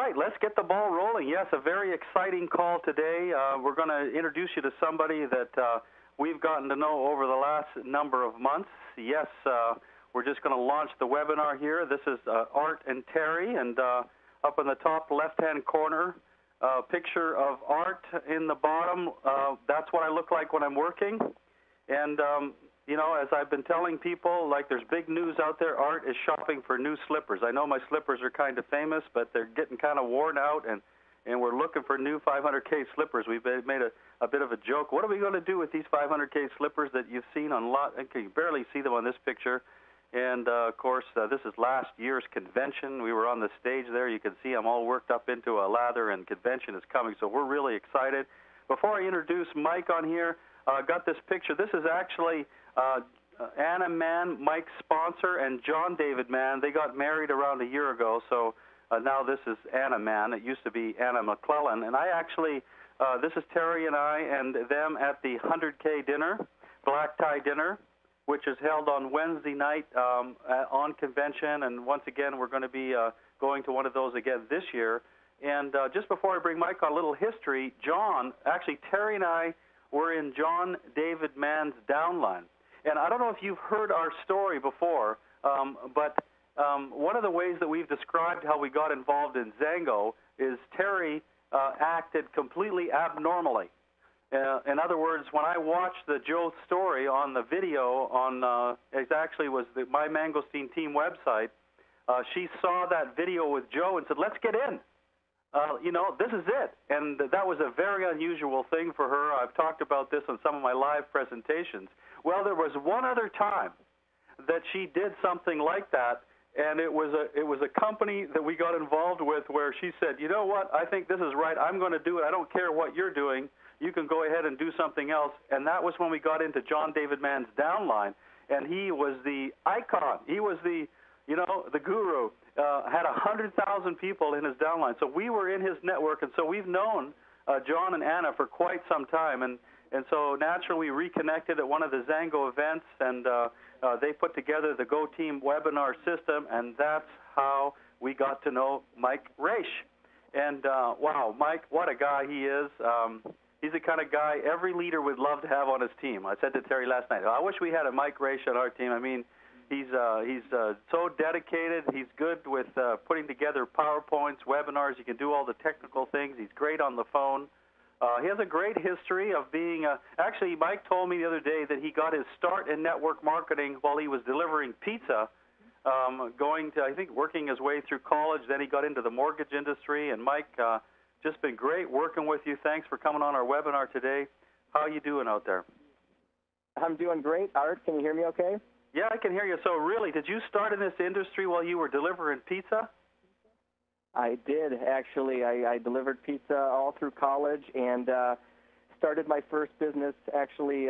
right, let's get the ball rolling. Yes, a very exciting call today. We're going to introduce you to somebody that we've gotten to know over the last number of months. Yes, we're just going to launch the webinar here. This is Art and Terry, and up in the top left-hand corner, picture of Art in the bottom. That's what I look like when I'm working. And, you know, as I've been telling people, like there's big news out there, Art is shopping for new slippers. I know my slippers are kind of famous, but they're getting kind of worn out, and we're looking for new 500K slippers. We've made a bit of a joke. What are we going to do with these 500K slippers that you've seen on lot? You can barely see them on this picture. And, of course, this is last year's convention. We were on the stage there. You can see I'm all worked up into a lather, and convention is coming, so we're really excited. Before I introduce Mike on here, I got this picture. This is actually Anna Mann, Mike's sponsor, and John David Mann. They got married around a year ago, so now this is Anna Mann. It used to be Anna McClellan. And I actually, this is Terry and I and them at the 100K dinner, black tie dinner, which is held on Wednesday night on convention. And once again, we're going to be going to one of those again this year. And just before I bring Mike on, a little history, Terry and I were in John David Mann's downline. And I don't know if you've heard our story before, but one of the ways that we've described how we got involved in Zango is Terry acted completely abnormally. In other words, when I watched the Joe story on the video on, it actually was the My Mangosteen Team website, she saw that video with Joe and said, let's get in. You know, this is it. And that was a very unusual thing for her. I've talked about this on some of my live presentations. Well, there was one other time that she did something like that, and it was a company that we got involved with where she said, you know what, I think this is right. I'm going to do it. I don't care what you're doing. You can go ahead and do something else. And that was when we got into John David Mann's downline, and he was the icon. He was the, you know, the guru. Had 100,000 people in his downline. So we were in his network, and so we've known John and Anna for quite some time. And so naturally we reconnected at one of the Zango events, and they put together the Go Team webinar system, and that's how we got to know Mike Raish. And wow, Mike, what a guy he is. He's the kind of guy every leader would love to have on his team. I said to Terry last night, I wish we had a Mike Raish on our team. I mean, he's so dedicated. He's good with putting together PowerPoints, webinars. He can do all the technical things. He's great on the phone. He has a great history of being actually, Mike told me the other day that he got his start in network marketing while he was delivering pizza, working his way through college. Then he got into the mortgage industry. And Mike, just been great working with you. Thanks for coming on our webinar today. How are you doing out there? I'm doing great. Art, can you hear me okay? Yeah, I can hear you. So really, did you start in this industry while you were delivering pizza? I did, actually. I delivered pizza all through college and started my first business actually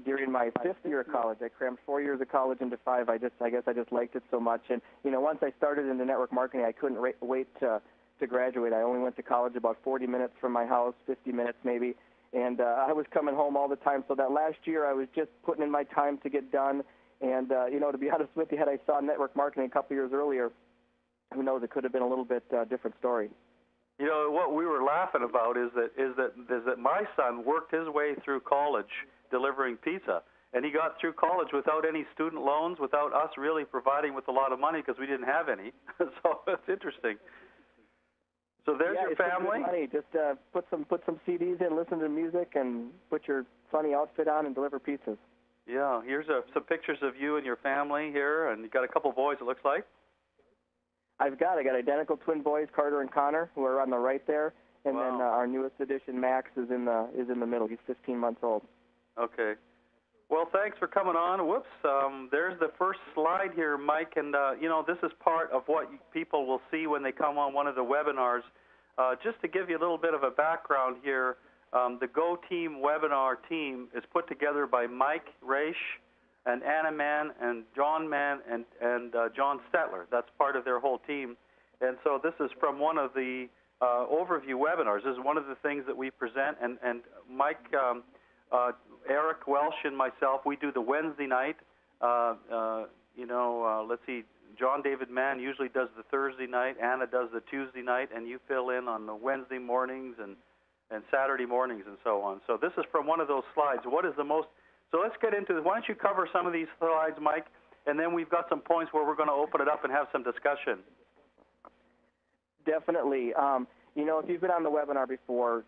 during my 5th year of college. I crammed 4 years of college into 5. I guess I just liked it so much. And, you know, once I started into network marketing, I couldn't wait to graduate. I only went to college about 40 minutes from my house, 50 minutes maybe. And I was coming home all the time. So that last year I was just putting in my time to get done. And, you know, to be honest with you, had I saw network marketing a couple years earlier, who knows, it could have been a little bit different story. You know, what we were laughing about is that my son worked his way through college delivering pizza. And he got through college without any student loans, without us really providing with a lot of money because we didn't have any. So it's interesting. So there's your family. Funny. Just put some CDs in, listen to music, and put your funny outfit on and deliver pizzas. Yeah, here's some pictures of you and your family here, and you got a couple boys, it looks like. I got identical twin boys, Carter and Connor, who are on the right there, and then our newest addition, Max, is in the middle. He's 15 months old. Okay. Well, thanks for coming on. Whoops, there's the first slide here, Mike, and you know, this is part of what people will see when they come on one of the webinars. Just to give you a little bit of a background here, the Go Team webinar team is put together by Mike Raish and Anna Mann and John Mann and John Stetler. That's part of their whole team. And so this is from one of the overview webinars. This is one of the things that we present. And Mike, Eric Welsh and myself, we do the Wednesday night. Let's see, John David Mann usually does the Thursday night, Anna does the Tuesday night, and you fill in on the Wednesday mornings and Saturday mornings and so on. So this is from one of those slides. What is the most, so let's get into this. Why don't you cover some of these slides, Mike, and then we've got some points where we're going to open it up and have some discussion. Definitely. If you've been on the webinar before,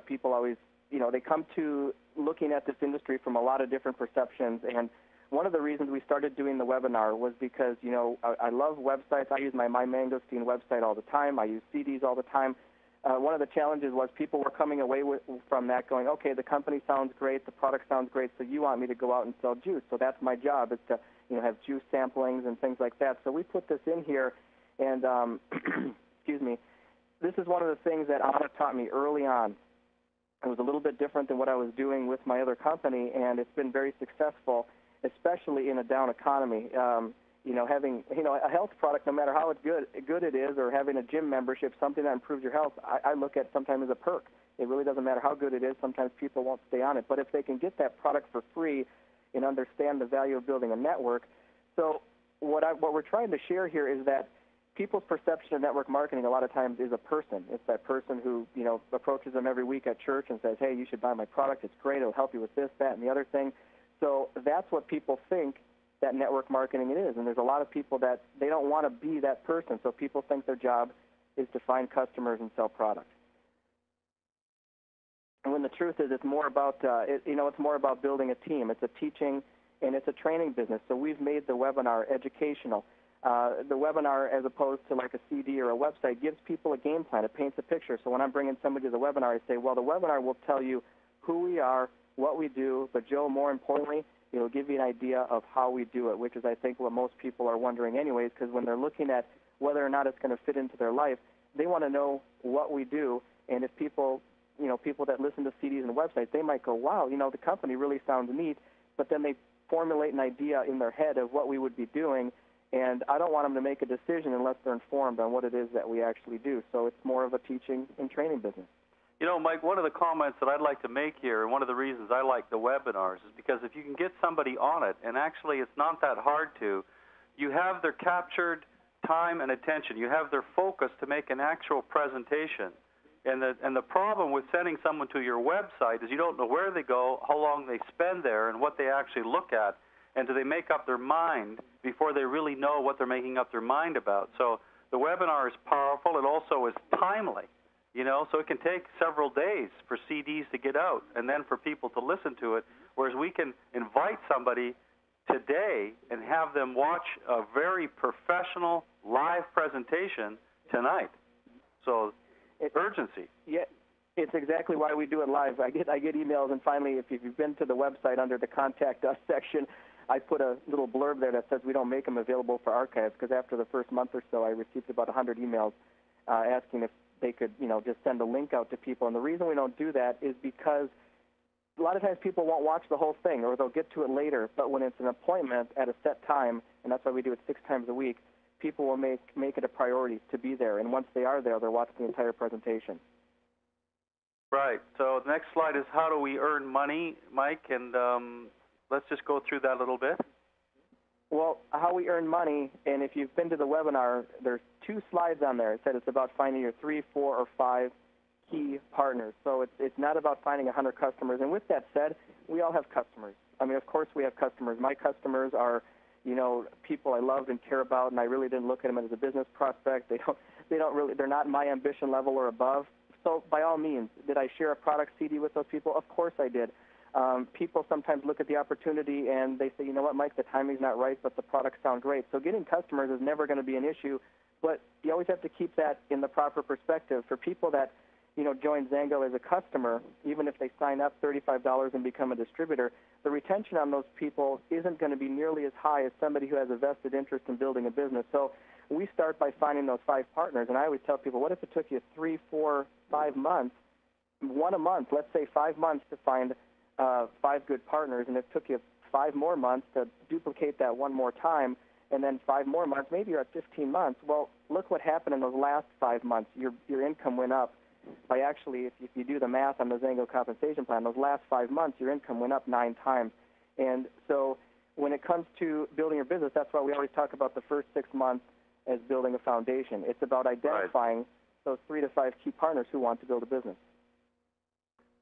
people always, they come to looking at this industry from a lot of different perceptions. And one of the reasons we started doing the webinar was because, I love websites. I use my MyMangosteen website all the time. I use CDs all the time. One of the challenges was people were coming away from that going, okay, the company sounds great, the product sounds great, so you want me to go out and sell juice. So that's my job, is to have juice samplings and things like that. So we put this in here, and excuse me, this is one of the things that Anna taught me early on. It was a little bit different than what I was doing with my other company, and it's been very successful, especially in a down economy. Having a health product, no matter how good it is, or having a gym membership, something that improves your health, I look at sometimes as a perk. It really doesn't matter how good it is. Sometimes people won't stay on it. But if they can get that product for free and understand the value of building a network. So what we're trying to share here is that people's perception of network marketing a lot of times is a person. It's that person who, approaches them every week at church and says, hey, you should buy my product. It's great. It'll help you with this, that, and the other thing. So that's what people think that network marketing it is. And there's a lot of people that they don't want to be that person. So people think their job is to find customers and sell products. And when the truth is, it's more about, it's more about building a team. It's a teaching and it's a training business. So we've made the webinar educational. The webinar, as opposed to like a CD or a website, gives people a game plan. It paints a picture. So when I'm bringing somebody to the webinar, I say, well, the webinar will tell you who we are, what we do, but Joe, more importantly, it'll give you an idea of how we do it, which is, I think, what most people are wondering anyways, because when they're looking at whether or not it's going to fit into their life, they want to know what we do. And if people, people that listen to CDs and websites, they might go, wow, the company really sounds neat, but then they formulate an idea in their head of what we would be doing, and I don't want them to make a decision unless they're informed on what it is that we actually do. So it's more of a teaching and training business. Mike, one of the comments that I'd like to make here, and one of the reasons I like the webinars, is because if you can get somebody on it, and actually it's not that hard to, you have their captured time and attention. You have their focus to make an actual presentation. And the problem with sending someone to your website is you don't know where they go, how long they spend there, and what they actually look at, and do they make up their mind before they really know what they're making up their mind about. So the webinar is powerful. It also is timely. So it can take several days for CDs to get out and then for people to listen to it, whereas we can invite somebody today and have them watch a very professional live presentation tonight. So urgency. Yeah, it's exactly why we do it live. I get emails, and finally, if you've been to the website under the Contact Us section, I put a little blurb there that says we don't make them available for archives, because after the first month or so, I received about 100 emails asking if they could, just send a link out to people. And the reason we don't do that is because a lot of times people won't watch the whole thing, or they'll get to it later. But when it's an appointment at a set time, and that's why we do it 6 times a week, people will make it a priority to be there. And once they are there, they'll watch the entire presentation. Right. So the next slide is how do we earn money, Mike? And let's just go through that a little bit. Well, how we earn money, and if you've been to the webinar, there's 2 slides on there. It said it's about finding your 3, 4, or 5 key partners. So it's not about finding 100 customers. And with that said, we all have customers. I mean, of course we have customers. My customers are, people I love and care about, and I really didn't look at them as a business prospect. They're not my ambition level or above. So by all means, did I share a product CD with those people? Of course I did. People sometimes look at the opportunity and they say, you know what, Mike, the timing's not right, but the products sound great. So getting customers is never going to be an issue, but you always have to keep that in the proper perspective. For people that, join Zango as a customer, even if they sign up $35 and become a distributor, the retention on those people isn't going to be nearly as high as somebody who has a vested interest in building a business. So we start by finding those 5 partners, and I always tell people, what if it took you 3, 4, 5 months, one a month, let's say 5 months to find 5 good partners, and it took you 5 more months to duplicate that one more time, and then 5 more months, maybe you're at 15 months. Well, look what happened in those last 5 months. Your income went up by actually, if you do the math on the Zango compensation plan, those last 5 months, your income went up 9 times. And so when it comes to building your business, that's why we always talk about the first 6 months as building a foundation. It's about identifying those 3 to 5 key partners who want to build a business.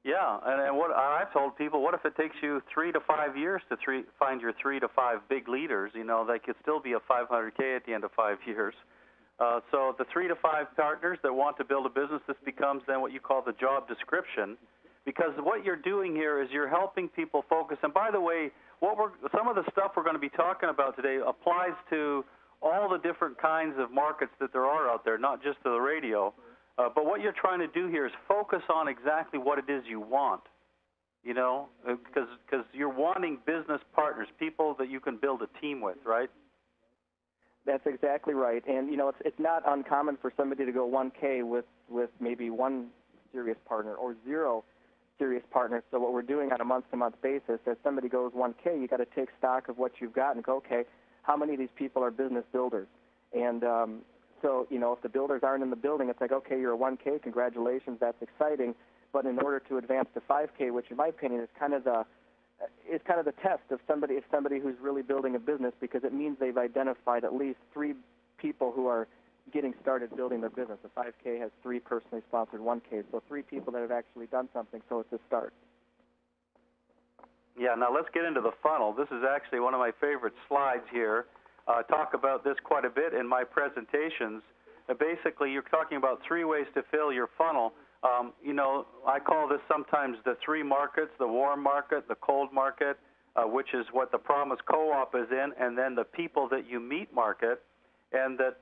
Yeah, and what I've told people, what if it takes you 3 to 5 years to find your 3 to 5 big leaders? You know, they could still be a 500K at the end of 5 years. So the 3 to 5 partners that want to build a business, this becomes then what you call the job description, because what you're doing here is you're helping people focus. And by the way, some of the stuff we're going to be talking about today applies to all the different kinds of markets that there are out there, not just to the radio. But what you're trying to do here is focus on exactly what it is you want, you know, because you're wanting business partners, people that you can build a team with, right? That's exactly right. And, you know, it's not uncommon for somebody to go 1K with maybe one serious partner or 0 serious partners. So what we're doing on a month-to-month basis, as somebody goes 1K, you got to take stock of what you've got and go, okay, how many of these people are business builders? And so, you know, if the builders aren't in the building, it's like, okay, you're a 1K, congratulations, that's exciting. But in order to advance to 5K, which in my opinion is kind of the test of somebody who's really building a business, because it means they've identified at least 3 people who are getting started building their business. A 5K has 3 personally sponsored 1Ks, so 3 people that have actually done something, so it's a start. Yeah, now let's get into the funnel. This is actually one of my favorite slides here. Talk about this quite a bit in my presentations. Basically, you're talking about 3 ways to fill your funnel. You know, I call this sometimes the 3 markets: the warm market, the cold market, which is what the Promise Co-op is in, and then the people that you meet market. And that,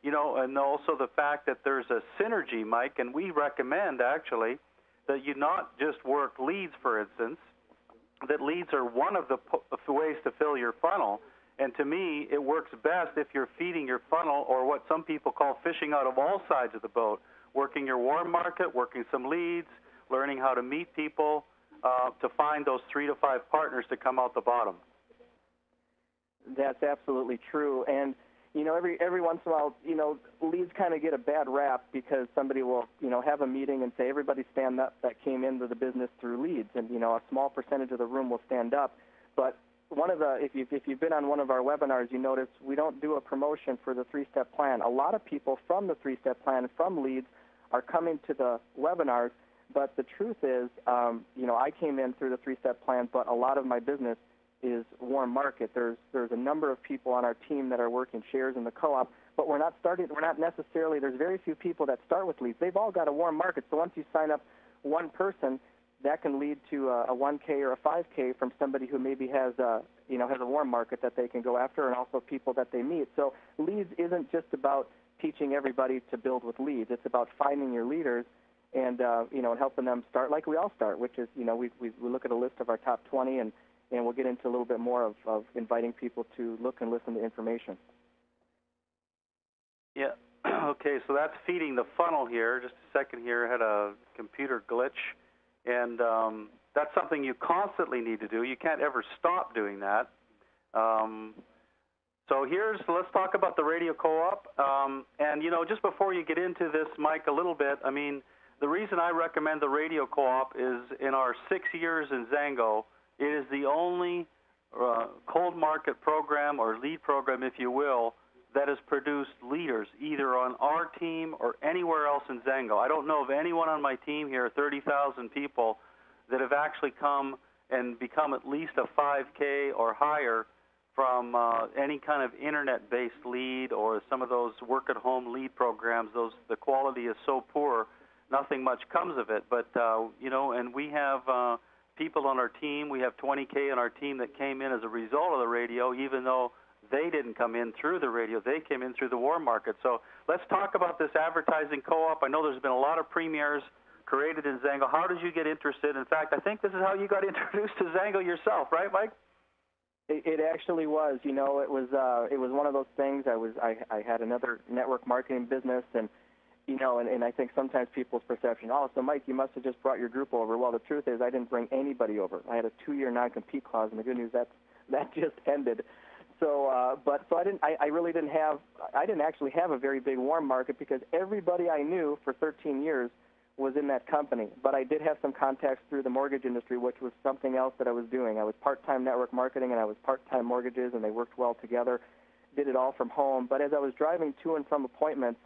you know, and also the fact that there's a synergy, Mike, and we recommend actually that you not just work leads, for instance, that leads are one of the ways to fill your funnel. And to me, it works best if you're feeding your funnel, or what some people call fishing out of all sides of the boat, working your warm market, working some leads, learning how to meet people, to find those 3 to 5 partners to come out the bottom. That's absolutely true. And, you know, every once in a while, you know, leads kind of get a bad rap because somebody will, you know, have a meeting and say, everybody stand up that came into the business through leads. And, you know, a small percentage of the room will stand up. But if you've been on one of our webinars, you notice we don't do a promotion for the 3-step plan. A lot of people from the 3-step plan and from leads are coming to the webinars, but the truth is, you know, I came in through the 3-step plan, but a lot of my business is warm market. There's a number of people on our team that are working shares in the co-op, but we're not necessarily, there's very few people that start with leads. They've all got a warm market, so once you sign up one person, that can lead to a 1K or a 5K from somebody who maybe has a warm market that they can go after, and also people that they meet. So leads isn't just about teaching everybody to build with leads. It's about finding your leaders and you know, and helping them start like we all start, which is, you know, we look at a list of our top 20, and we'll get into a little bit more of inviting people to look and listen to information. Yeah. Okay, so that's feeding the funnel here. Just a second here. I had a computer glitch. And that's something you constantly need to do. You can't ever stop doing that. So let's talk about the radio co-op. And, you know, just before you get into this, Mike, a little bit, I mean, the reason I recommend the radio co-op is in our 6 years in Zango, it is the only cold market program, or lead program, if you will, that has produced leaders either on our team or anywhere else in Zango. I don't know of anyone on my team here, 30,000 people, that have actually come and become at least a 5K or higher from any kind of internet-based lead or some of those work-at-home lead programs. The quality is so poor, nothing much comes of it. But, you know, and we have people on our team. We have 20K on our team that came in as a result of the radio, even though they didn't come in through the radio. They came in through the warm market. So let's talk about this advertising co-op. I know there's been a lot of premieres created in Zango. How did you get interested? In fact, I think this is how you got introduced to Zango yourself, right, Mike? It actually was. You know, it was one of those things. I had another network marketing business, and you know, and I think sometimes people's perception, oh, so Mike, you must have just brought your group over. Well, the truth is, I didn't bring anybody over. I had a 2-year non-compete clause, and the good news that just ended. So, I didn't actually have a very big warm market, because everybody I knew for 13 years was in that company, but I did have some contacts through the mortgage industry, which was something else that I was doing. I was part-time network marketing, and I was part-time mortgages, and they worked well together. Did it all from home. But as I was driving to and from appointments,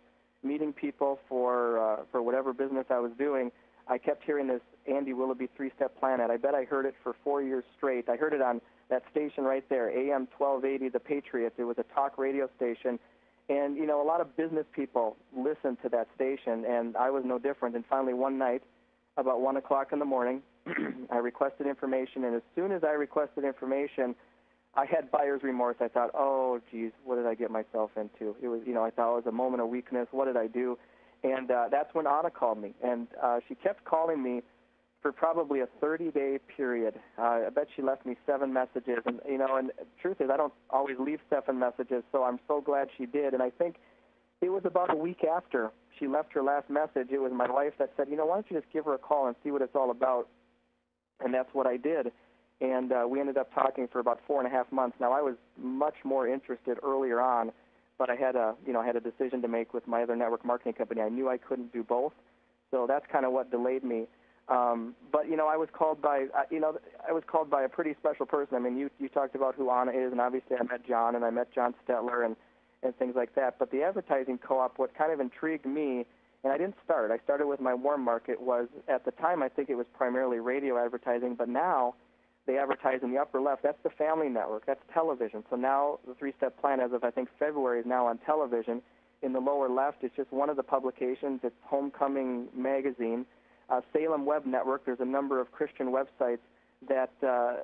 meeting people for whatever business I was doing, I kept hearing this Andy Willoughby three-step plan ad. I bet I heard it for 4 years straight. I heard it on that station right there, AM 1280, The Patriot. It was a talk radio station. And, you know, a lot of business people listened to that station, and I was no different. And finally, one night, about 1 o'clock in the morning, I requested information, and as soon as I requested information, I had buyer's remorse. I thought, oh, geez, what did I get myself into? It was, you know, I thought it was a moment of weakness. What did I do? And that's when Anna called me, and she kept calling me for probably a 30-day period. I bet she left me 7 messages. And, you know, and the truth is I don't always leave 7 messages, so I'm so glad she did. And I think it was about a week after she left her last message, it was my wife that said, you know, why don't you just give her a call and see what it's all about? And that's what I did. And we ended up talking for about 4.5 months. Now, I was much more interested earlier on, but I had a decision to make with my other network marketing company. I knew I couldn't do both, so that's kind of what delayed me. But, you know, I was called by a pretty special person. I mean, you talked about who Anna is, and obviously I met John, and I met John Stetler and things like that. But the advertising co-op, what kind of intrigued me, and I didn't start. I started with my warm market, was at the time I think it was primarily radio advertising, but now they advertise in the upper left. That's the family network. That's television. So now the three-step plan, as of I think February, is now on television. In the lower left, it's just one of the publications. It's Homecoming Magazine. Salem Web Network, there's a number of Christian websites that the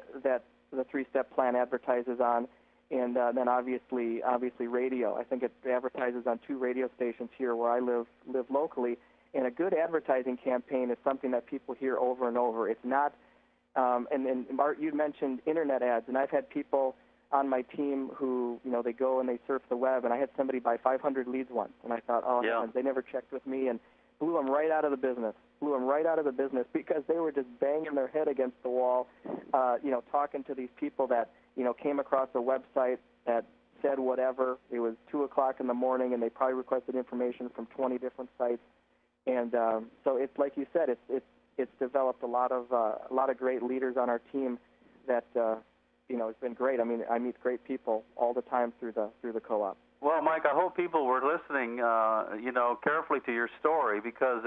three-step plan advertises on, and then obviously radio. I think it advertises on 2 radio stations here where I live locally, and a good advertising campaign is something that people hear over and over. It's not, and Art, you mentioned internet ads, and I've had people on my team who, you know, they go and they surf the web, and I had somebody buy 500 leads once, and I thought, oh, yeah. They never checked with me, and blew them right out of the business. Because they were just banging their head against the wall, you know, talking to these people that, you know, came across a website that said whatever. It was 2 o'clock in the morning, and they probably requested information from 20 different sites. And so it's like you said, it's developed a lot of great leaders on our team that you know, it's been great. I mean, I meet great people all the time through the co-op. Well, Mike, I hope people were listening, you know, carefully to your story, because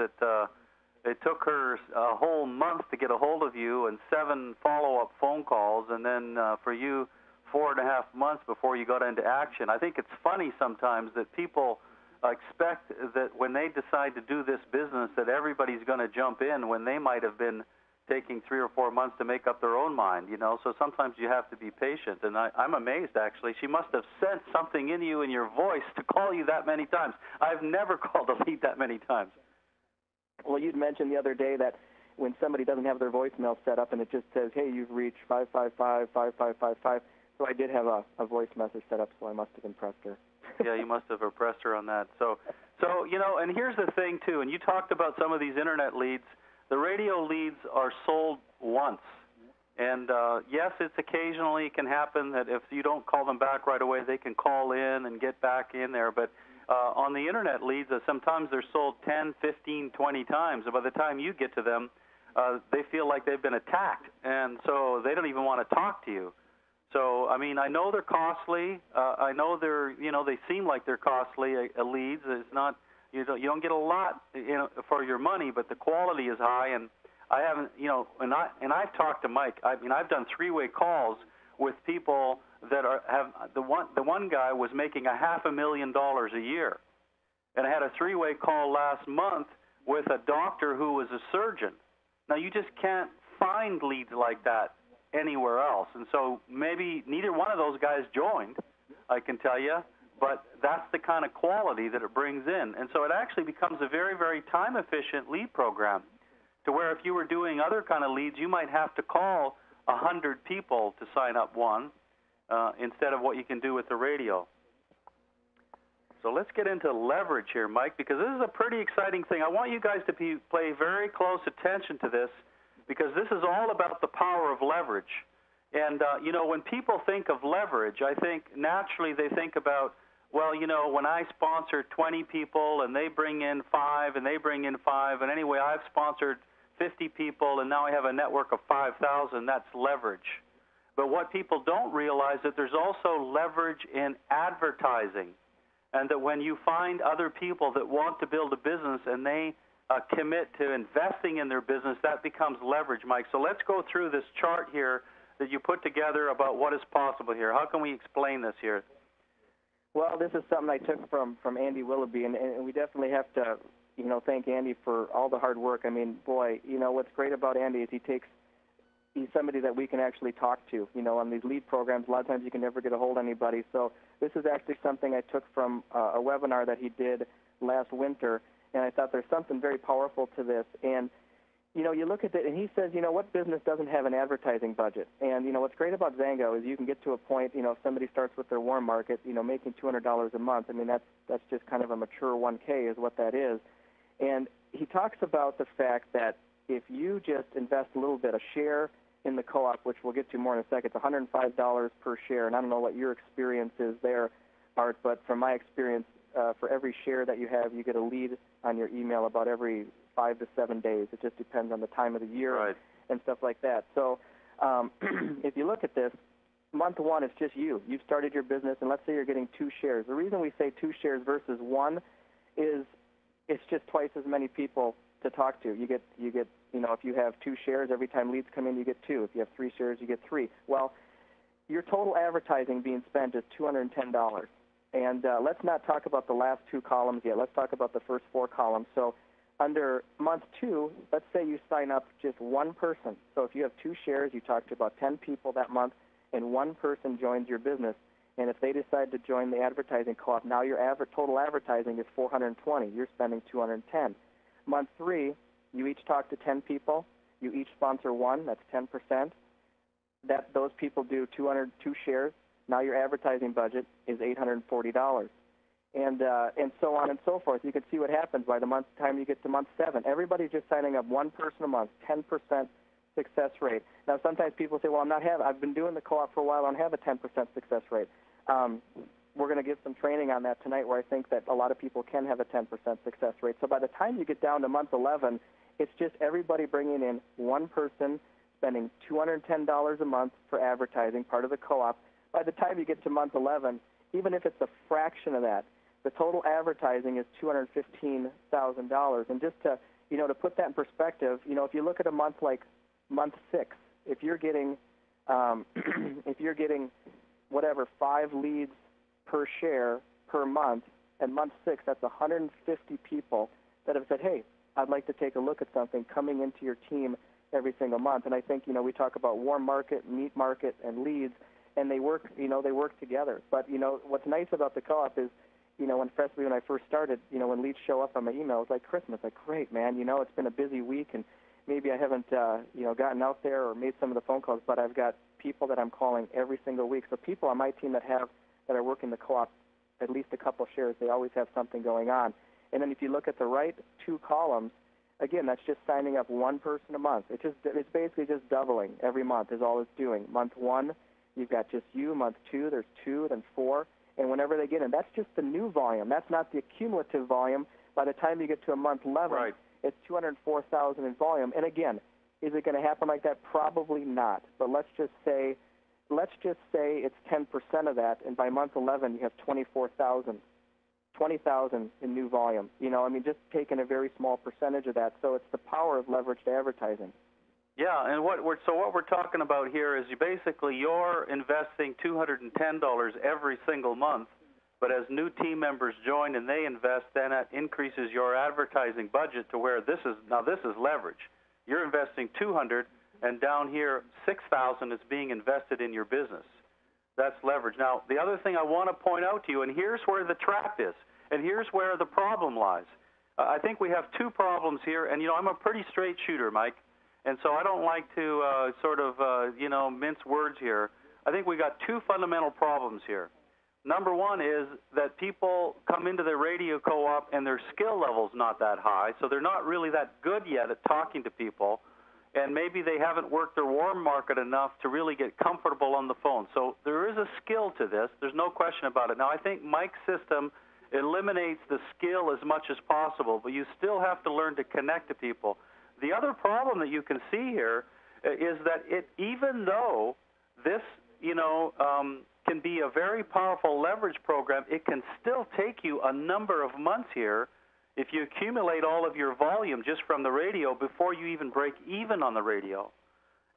it took her a whole month to get a hold of you and 7 follow-up phone calls, and then for you 4.5 months before you got into action. I think it's funny sometimes that people expect that when they decide to do this business that everybody's going to jump in when they might have been taking 3 or 4 months to make up their own mind, you know. So sometimes you have to be patient, and I'm amazed, actually. She must have sensed something in you and your voice to call you that many times. I've never called a lead that many times. Well, you'd mentioned the other day that when somebody doesn't have their voicemail set up and it just says, hey, you've reached 555-5555, so I did have a voice message set up, so I must have impressed her. Yeah, you must have impressed her on that. So, you know, and here's the thing, too, and you talked about some of these internet leads. The radio leads are sold once. And, yes, it's occasionally can happen that if you don't call them back right away, they can call in and get back in there. But on the internet leads, sometimes they're sold 10, 15, 20 times. And by the time you get to them, they feel like they've been attacked. And so they don't even want to talk to you. So, I mean, I know they're costly. I know they're, you know, they seem like they're costly leads. It's not, you don't get a lot, you know, for your money, but the quality is high. And I haven't, you know, and I've talked to Mike. I mean, I've done 3-way calls with people that have the one guy was making $500,000 a year, and I had a 3-way call last month with a doctor who was a surgeon. Now you just can't find leads like that anywhere else, and so maybe neither one of those guys joined, I can tell you, but that's the kind of quality that it brings in, and so it actually becomes a very, very time-efficient lead program, to where if you were doing other kind of leads, you might have to call 100 people to sign up one instead of what you can do with the radio. So let's get into leverage here, Mike, because this is a pretty exciting thing. I want you guys to pay very close attention to this, because this is all about the power of leverage. And, you know, when people think of leverage, I think naturally they think about well, you know, when I sponsor 20 people and they bring in 5 and they bring in 5, and anyway, I've sponsored 50 people and now I have a network of 5,000, that's leverage. But what people don't realize is that there's also leverage in advertising, and that when you find other people that want to build a business and they commit to investing in their business, that becomes leverage, Mike. So let's go through this chart here that you put together about what is possible here. How can we explain this here? Well, this is something I took from Andy Willoughby, and we definitely have to, you know, thank Andy for all the hard work. I mean, boy, you know, what's great about Andy is he's somebody that we can actually talk to. You know, on these lead programs, a lot of times you can never get a hold of anybody. So this is actually something I took from a webinar that he did last winter, and I thought there's something very powerful to this. And you know, you look at it, and he says, you know, what business doesn't have an advertising budget? And, you know, what's great about Zango is you can get to a point, you know, if somebody starts with their warm market, you know, making $200 a month, I mean, that's just kind of a mature 1K is what that is. And he talks about the fact that if you just invest a little bit, a share in the co-op, which we'll get to more in a second, it's $105 per share, and I don't know what your experience is there, Art, but from my experience, for every share that you have, you get a lead on your email about every 5 to 7 days. It just depends on the time of the year, right, and stuff like that. So if you look at this, month one, it's just you. You've started your business, and let's say you're getting 2 shares. The reason we say 2 shares versus 1 is it's just twice as many people to talk to. You get, you know, if you have 2 shares, every time leads come in, you get 2. If you have 3 shares, you get 3. Well, your total advertising being spent is $210. And let's not talk about the last 2 columns yet. Let's talk about the first 4 columns. So under month 2, let's say you sign up just 1 person. So if you have 2 shares, you talk to about 10 people that month, and 1 person joins your business. And if they decide to join the advertising co-op, now your total advertising is $420. You're spending $210. Month 3, you each talk to 10 people. You each sponsor 1. That's 10%. Those people do 202 shares. Now your advertising budget is $840. And so on and so forth. You can see what happens by the time you get to month 7. Everybody's just signing up 1 person a month, 10% success rate. Now, sometimes people say, well, I've been doing the co-op for a while, I don't have a 10% success rate. We're going to give some training on that tonight where I think that a lot of people can have a 10% success rate. So by the time you get down to month 11, it's just everybody bringing in 1 person, spending $210 a month for advertising, part of the co-op. By the time you get to month 11, even if it's a fraction of that, the total advertising is $215,000. And just to, you know, to put that in perspective, you know, if you look at a month like month 6, if you're getting whatever 5 leads per share per month, and month 6, that's 150 people that have said, hey, I'd like to take a look at something coming into your team every single month. And I think, you know, we talk about warm market, meat market, and leads, and they work together. But, you know, what's nice about the co-op is, you know, especially when I first started, you know, when leads show up on my email, it's like Christmas. Like, great, man, you know, it's been a busy week, and maybe I haven't, you know, gotten out there or made some of the phone calls, but I've got people that I'm calling every single week. So people on my team that are working the co-op at least a couple shares, they always have something going on. And then if you look at the right 2 columns, again, that's just signing up 1 person a month. It's basically just doubling every month is all it's doing. Month 1, you've got just you. Month 2, there's 2, then 4. And whenever they get in, that's just the new volume. That's not the accumulative volume. By the time you get to a month 11, right, it's 204,000 in volume. And again, is it going to happen like that? Probably not. But let's just say it's 10% of that, and by month 11 you have 20,000 in new volume. You know, I mean, just taking a very small percentage of that. So it's the power of leveraged advertising. Yeah, and what we're talking about here is you're investing $210 every single month, but as new team members join and they invest, then that increases your advertising budget to where this is leverage. You're investing $200, and down here $6,000 is being invested in your business. That's leverage. Now, the other thing I want to point out to you, and here's where the trap is, and here's where the problem lies. I think we have 2 problems here, and, you know, I'm a pretty straight shooter, Mike. And so I don't like to mince words here. I think we got 2 fundamental problems here. Number 1 is that people come into the radio co-op and their skill level's not that high, so they're not really that good yet at talking to people. and maybe they haven't worked their warm market enough to really get comfortable on the phone. So there is a skill to this. There's no question about it. Now, I think Mike's system eliminates the skill as much as possible, but you still have to learn to connect to people. The other problem that you can see here is that even though this, can be a very powerful leverage program, it can still take you a number of months here if you accumulate all of your volume just from the radio before you even break even on the radio.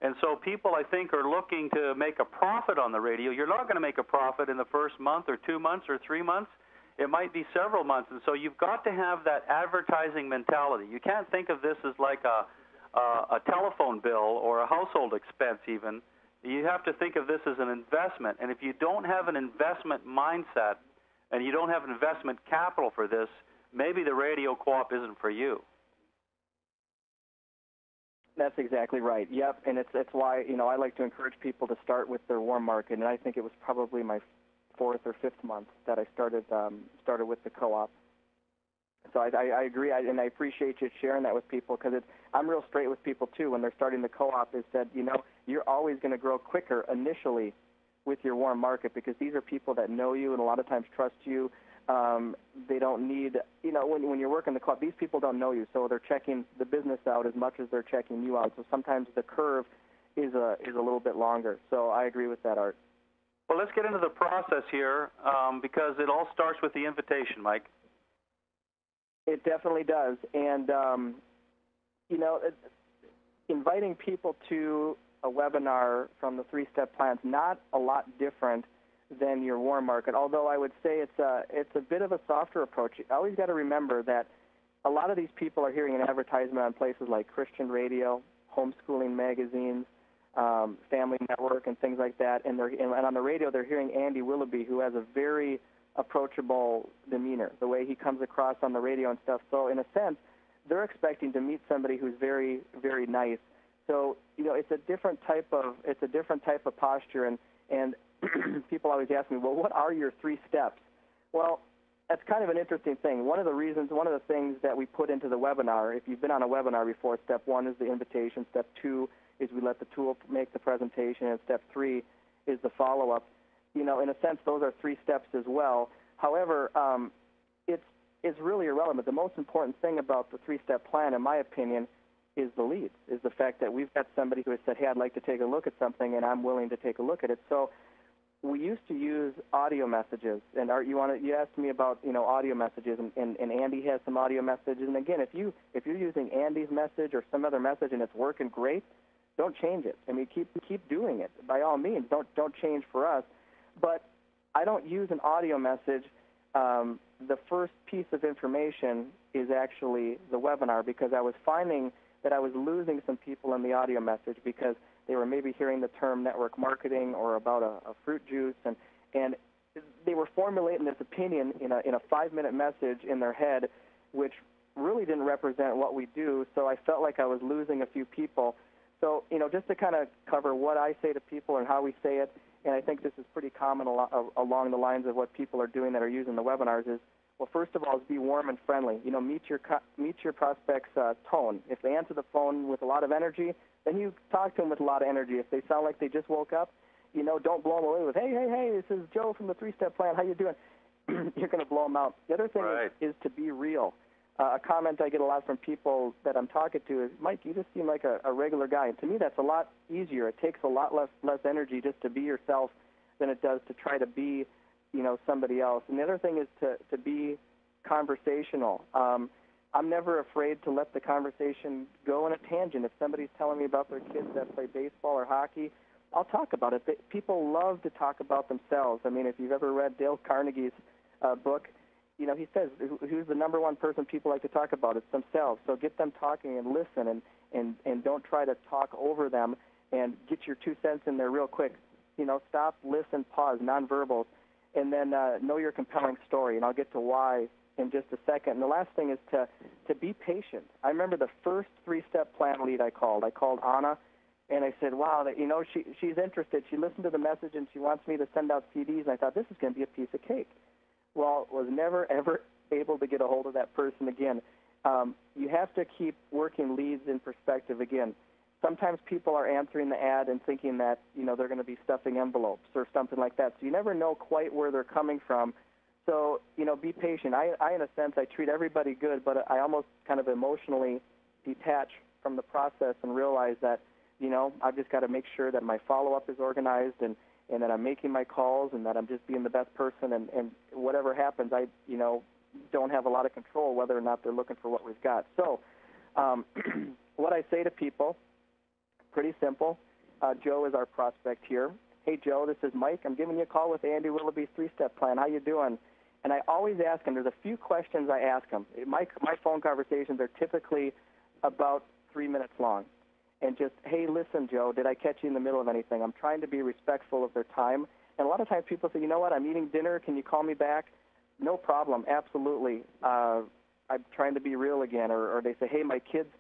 And so people, I think, are looking to make a profit on the radio. You're not going to make a profit in the first month or 2 months or 3 months. It might be several months. And so you've got to have that advertising mentality. You can't think of this as like a telephone bill or a household expense even. You have to think of this as an investment. And if you don't have an investment mindset and you don't have investment capital for this, maybe the radio co-op isn't for you. That's exactly right. Yep, and it's why I like to encourage people to start with their warm market, and I think it was probably my 4th or 5th month that I started with the co-op. So I agree, and I appreciate you sharing that with people, because I'm real straight with people too when they're starting the co-op. Is that you're always going to grow quicker initially with your warm market, because these are people that know you and a lot of times trust you. They don't need, when you're working the co-op, these people don't know you, so they're checking the business out as much as they're checking you out. So sometimes the curve is a little bit longer. So I agree with that, Art. Well, let's get into the process here, because it all starts with the invitation, Mike. It definitely does. And, inviting people to a webinar from the 3-step plan's not a lot different than your warm market, although I would say it's a bit of a softer approach. You always got to remember that a lot of these people are hearing an advertisement on places like Christian radio, homeschooling magazines, Family Network, and things like that, and on the radio they're hearing Andy Willoughby, who has a very approachable demeanor, the way he comes across on the radio and stuff. So in a sense, they're expecting to meet somebody who's very, very nice. So it's a different type of posture, and people always ask me, well, what are your 3 steps? Well, that's kind of an interesting thing. One of the things that we put into the webinar, if you've been on a webinar before, step 1 is the invitation, step 2 is we let the tool make the presentation, and step 3 is the follow-up. In a sense, those are 3 steps as well. However, it's really irrelevant. The most important thing about the 3-step plan, in my opinion, is the leads, is the fact that we've got somebody who has said, hey, I'd like to take a look at something, and I'm willing to take a look at it. So we used to use audio messages, and Art, you asked me about audio messages, and Andy has some audio messages. And again, if you're using Andy's message or some other message and it's working great, don't change it. I mean, keep doing it by all means. Don't change for us. But I don't use an audio message. The first piece of information is actually the webinar, because I was finding that I was losing some people in the audio message because they were maybe hearing the term network marketing or about a fruit juice, and they were formulating this opinion in a 5-minute message in their head, which really didn't represent what we do. So I felt like I was losing a few people. So just to kind of cover what I say to people and how we say it, and I think this is pretty common along the lines of what people are doing that are using the webinars, is, well, first of all, is be warm and friendly. Meet your prospect's tone. If they answer the phone with a lot of energy, then you talk to them with a lot of energy. If they sound like they just woke up, don't blow them away with, hey, this is Joe from the 3-step plan. How you doing? You're going to blow them out. The other thing is to be real. A comment I get a lot from people that I'm talking to is, Mike, you just seem like a regular guy. And to me, that's a lot easier. It takes a lot less energy just to be yourself than it does to try to be, somebody else. And the other thing is to be conversational. I'm never afraid to let the conversation go in a tangent. If somebody's telling me about their kids that play baseball or hockey, I'll talk about it. People love to talk about themselves. I mean, if you've ever read Dale Carnegie's book, he says, who's the number one person people like to talk about? It's themselves. So get them talking and listen, and don't try to talk over them, and get your 2 cents in there real quick. Stop, listen, pause, nonverbals, and then know your compelling story, and I'll get to why in just a second. And the last thing is to be patient. I remember the first 3-step plan lead I called. I called Anna, and I said, wow, she's interested. She listened to the message, and she wants me to send out CDs, and I thought, this is going to be a piece of cake. Well, was never, ever able to get a hold of that person again. You have to keep working leads in perspective again. sometimes people are answering the ad and thinking that, they're going to be stuffing envelopes or something like that. So you never know quite where they're coming from. So, be patient. I, in a sense, I treat everybody good, but I almost kind of emotionally detach from the process and realize that, I've just got to make sure that my follow-up is organized and that I'm making my calls and that I'm just being the best person. And whatever happens, I, don't have a lot of control whether or not they're looking for what we've got. So what I say to people, pretty simple. Joe is our prospect here. Hey, Joe, this is Mike. I'm giving you a call with Andy Willoughby's three-step plan. How you doing? And I always ask him, there's a few questions I ask him. My phone conversations are typically about 3 minutes long. And just, hey, listen, Joe, did I catch you in the middle of anything? I'm trying to be respectful of their time. And a lot of times people say, you know what, I'm eating dinner. Can you call me back? No problem, absolutely. I'm trying to be real again. Or they say, hey, my kids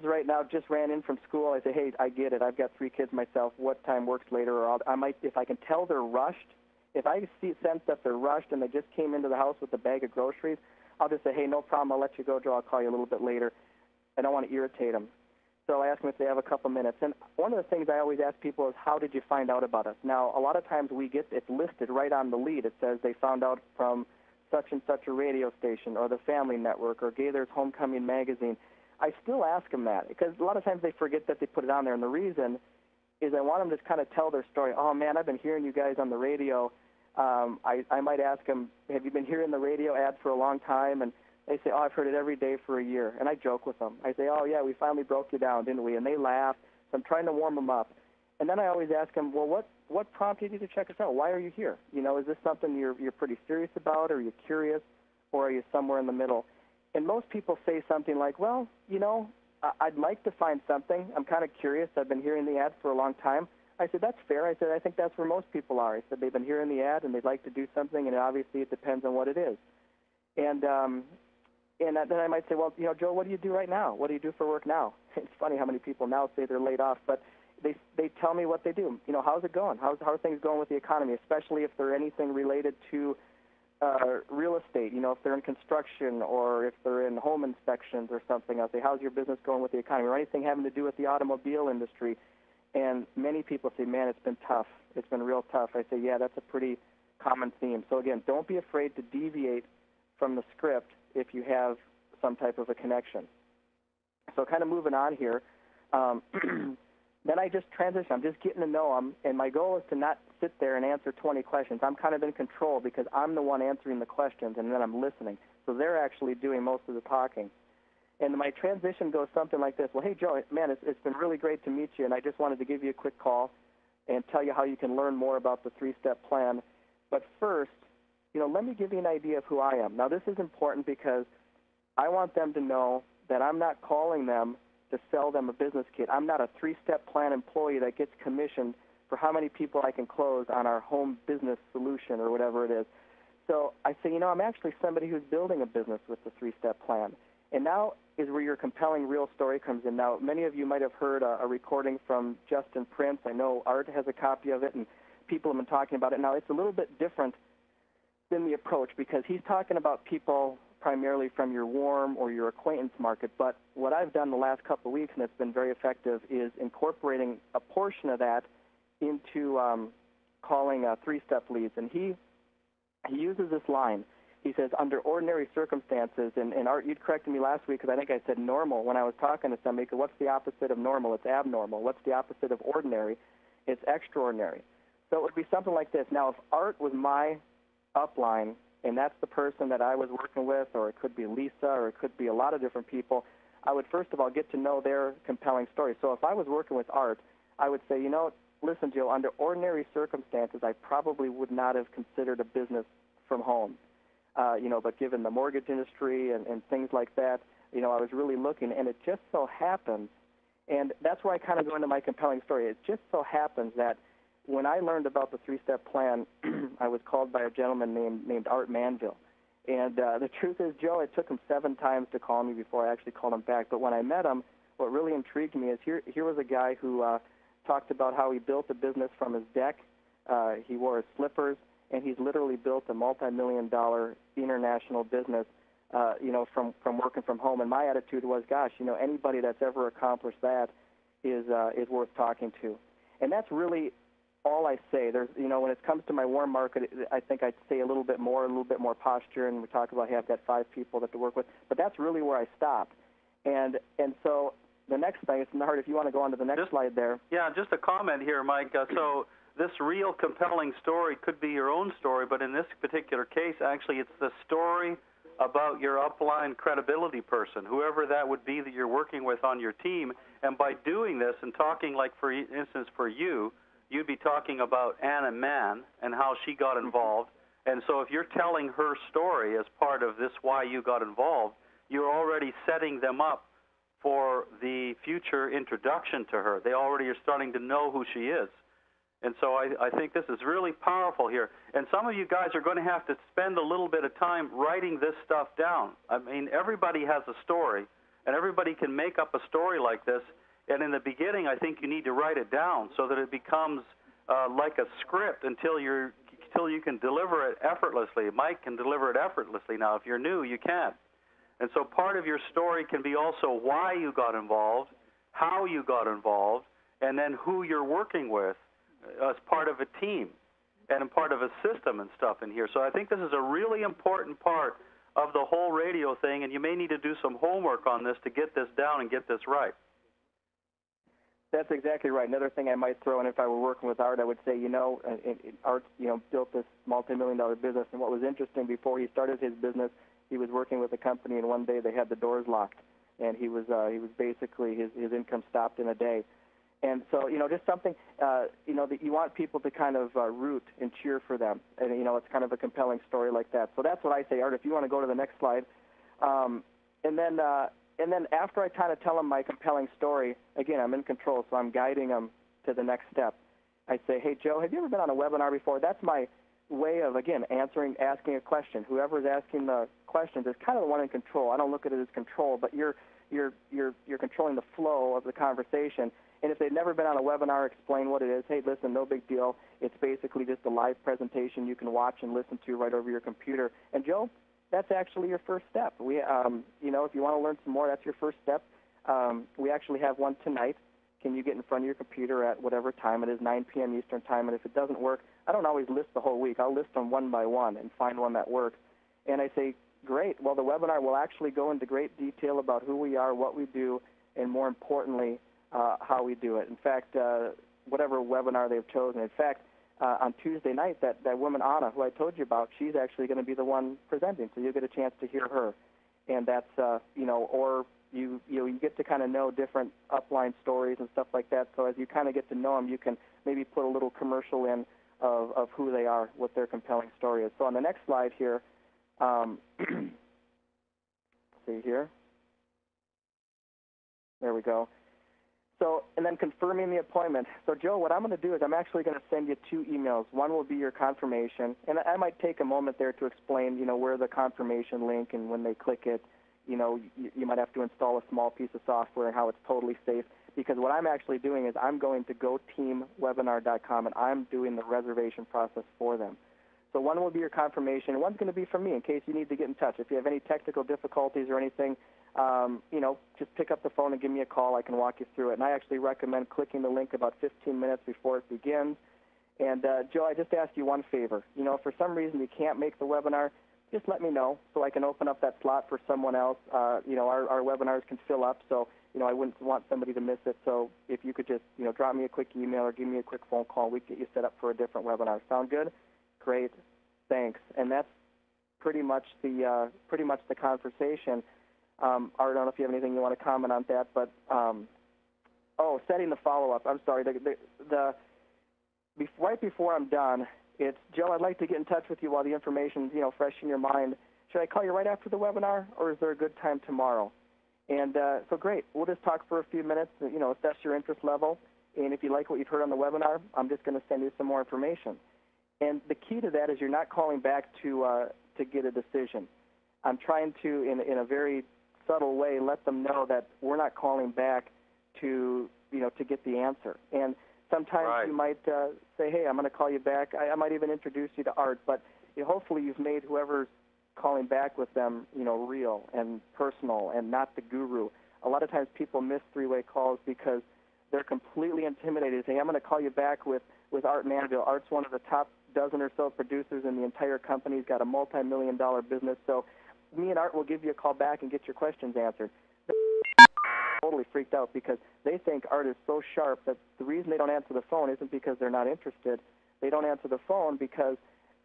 right now just ran in from school. I say, hey, I get it. I've got 3 kids myself. What time works later? Or I might, if I can tell they're rushed, if I sense that they're rushed and they just came into the house with a bag of groceries, I'll just say, hey, no problem. I'll let you go, Joe. I'll call you a little bit later. I don't want to irritate them. So I ask them if they have a couple minutes. And one of the things I always ask people is, how did you find out about us? Now, a lot of times we get it listed right on the lead. It says they found out from such and such a radio station or the Family Network or Gaither's Homecoming Magazine. I still ask them that because a lot of times they forget that they put it on there. And the reason is I want them to kind of tell their story. Oh, man, I've been hearing you guys on the radio. I might ask them, have you been hearing the radio ad for a long time? And they say, oh, I've heard it every day for a year. And I joke with them. I say, oh, yeah, we finally broke you down, didn't we? And they laugh. So I'm trying to warm them up. And then I always ask them, well, what prompted you to check us out? Why are you here? Is this something you're pretty serious about? Or are you curious? Or are you somewhere in the middle? And most people say something like, well, I'd like to find something. I'm kind of curious. I've been hearing the ad for a long time. I said, that's fair. I said, I think that's where most people are. I said, they've been hearing the ad and they'd like to do something, and obviously it depends on what it is. And then I might say, well, Joe, what do you do right now? What do you do for work now? It's funny how many people now say they're laid off, but they tell me what they do. How's it going? How are things going with the economy, especially if they're anything related to real estate, if they're in construction or if they're in home inspections or something. I'll say, how's your business going with the economy, or anything having to do with the automobile industry. And many people say, man, it's been tough. It's been real tough. I say, yeah, that's a pretty common theme. So, again, don't be afraid to deviate from the script if you have some type of a connection. So kind of moving on here, then I just transition. I'm just getting to know them, and my goal is to not sit there and answer 20 questions. I'm kind of in control because I'm the one answering the questions, and then I'm listening. So they're actually doing most of the talking. And my transition goes something like this. Well, hey, Joe, man, it's been really great to meet you, and I just wanted to give you a quick call and tell you how you can learn more about the three-step plan. But first, let me give you an idea of who I am. Now, this is important because I want them to know that I'm not calling them to sell them a business kit. I'm not a three-step plan employee that gets commissioned for how many people I can close on our home business solution or whatever it is. So I say, I'm actually somebody who's building a business with the three-step plan. And now is where your compelling real story comes in. Now, many of you might have heard a recording from Justin Prince. I know Art has a copy of it, and people have been talking about it. Now, it's a little bit different than the approach because he's talking about people primarily from your warm or your acquaintance market. But what I've done the last couple of weeks, and it's been very effective, is incorporating a portion of that into calling three-step leads. And he uses this line. He says, under ordinary circumstances, and Art, you'd corrected me last week because I think I said normal when I was talking to somebody, because what's the opposite of normal? It's abnormal. What's the opposite of ordinary? It's extraordinary. So it would be something like this. Now, if Art was my upline, and that's the person that I was working with, or it could be Lisa, or it could be a lot of different people, I would first of all get to know their compelling story. So if I was working with Art, I would say, listen, Joe, under ordinary circumstances, I probably would not have considered a business from home. But given the mortgage industry and things like that, I was really looking, and it just so happens, and that's where I kind of go into my compelling story. It just so happens that when I learned about the three-step plan, I was called by a gentleman named Art Manville. And the truth is, Joe, it took him 7 times to call me before I actually called him back. But when I met him, what really intrigued me is here was a guy who talked about how he built a business from his deck. He wore his slippers, and he's literally built a multi-million-dollar international business, from working from home. And my attitude was, gosh, anybody that's ever accomplished that is worth talking to. And that's really all I say. There's, when it comes to my warm market, I think I'd say a little bit more posture, and we talk about, hey, I've got 5 people that to work with, but that's really where I stop. And so the next thing, it's hard if you want to go on to the next slide there. Yeah, just a comment here, Mike. So this real compelling story could be your own story, but in this particular case, actually, it's the story about your upline credibility person, whoever that would be that you're working with on your team. And by doing this and talking, like for instance, for you, you'd be talking about Anna Mann and how she got involved. And so if you're telling her story as part of this why you got involved, you're already setting them up for the future introduction to her. They already are starting to know who she is. And so I think this is really powerful here. And some of you guys are going to have to spend a little bit of time writing this stuff down. I mean, everybody has a story, and everybody can make up a story like this. And in the beginning, I think you need to write it down so that it becomes like a script until you can deliver it effortlessly. Mike can deliver it effortlessly now. If you're new, you can't. And so part of your story can be also why you got involved, how you got involved, and then who you're working with as part of a team and a part of a system and stuff in here. So I think this is a really important part of the whole radio thing, and you may need to do some homework on this to get this down and get this right. That's exactly right. Another thing I might throw in, if I were working with Art, I would say, Art, built this multi-million-dollar business, and what was interesting, before he started his business, he was working with a company, and one day they had the doors locked, and he was basically, his income stopped in a day. And so, just something, that you want people to kind of root and cheer for them, and it's kind of a compelling story like that. So that's what I say, Art. If you want to go to the next slide, and then after I kind of tell them my compelling story, again, I'm in control, so I'm guiding them to the next step. I say, hey, Joe, have you ever been on a webinar before? That's my way of, again, asking a question. Whoever's asking the questions is kind of the one in control. I don't look at it as control, but you're controlling the flow of the conversation. And if they've never been on a webinar, explain what it is. Hey, listen, no big deal. It's basically just a live presentation you can watch and listen to right over your computer. And Joe, that's actually your first step. We, if you want to learn some more, that's your first step. We actually have one tonight. Can you get in front of your computer at whatever time it is, 9 p.m. Eastern time? And if it doesn't work, I don't always list the whole week. I'll list them one by one and find one that works. And I say, great. Well, the webinar will actually go into great detail about who we are, what we do, and more importantly, how we do it. In fact, whatever webinar they've chosen. In fact, on Tuesday night, that woman, Anna, who I told you about, she's actually going to be the one presenting, so you'll get a chance to hear her. And that's, or you get to kind of know different upline stories and stuff like that. So as you kind of get to know them, you can maybe put a little commercial in of who they are, what their compelling story is. So on the next slide here, see here. There we go. So, and then confirming the appointment. So, Joe, what I'm going to do is I'm actually going to send you 2 emails. One will be your confirmation, and I might take a moment there to explain, where the confirmation link, and when they click it, you might have to install a small piece of software and how it's totally safe. Because what I'm actually doing is I'm going to GoTeamWebinar.com, and I'm doing the reservation process for them. So one will be your confirmation, and one's going to be from me in case you need to get in touch. If you have any technical difficulties or anything, just pick up the phone and give me a call. I can walk you through it. And I actually recommend clicking the link about 15 minutes before it begins. And, Joe, I just ask you one favor. If for some reason you can't make the webinar, just let me know so I can open up that slot for someone else. Our webinars can fill up, so, I wouldn't want somebody to miss it. So if you could just, drop me a quick email or give me a quick phone call, we can get you set up for a different webinar. Sound good? Great. Thanks. And that's pretty much the conversation. Art, I don't know if you have anything you want to comment on that, but setting the follow-up. I'm sorry. Right before I'm done, it's Joe. I'd like to get in touch with you while the information's fresh in your mind. Should I call you right after the webinar, or is there a good time tomorrow? And so great. We'll just talk for a few minutes. Assess your interest level, and if you like what you've heard on the webinar, I'm just going to send you some more information. And the key to that is you're not calling back to get a decision. I'm trying to, in a very subtle way, let them know that we're not calling back to get the answer. And sometimes you might say, hey, I'm going to call you back. I might even introduce you to Art, but hopefully you've made whoever's calling back with them, real and personal and not the guru. A lot of times people miss 3-way calls because they're completely intimidated, saying, I'm going to call you back with Art Manville. Art's one of the top dozen or so producers in the entire company. He's got a multi-million-dollar business, so me and Art will give you a call back and get your questions answered. They're totally freaked out because they think Art is so sharp that the reason they don't answer the phone isn't because they're not interested. They don't answer the phone because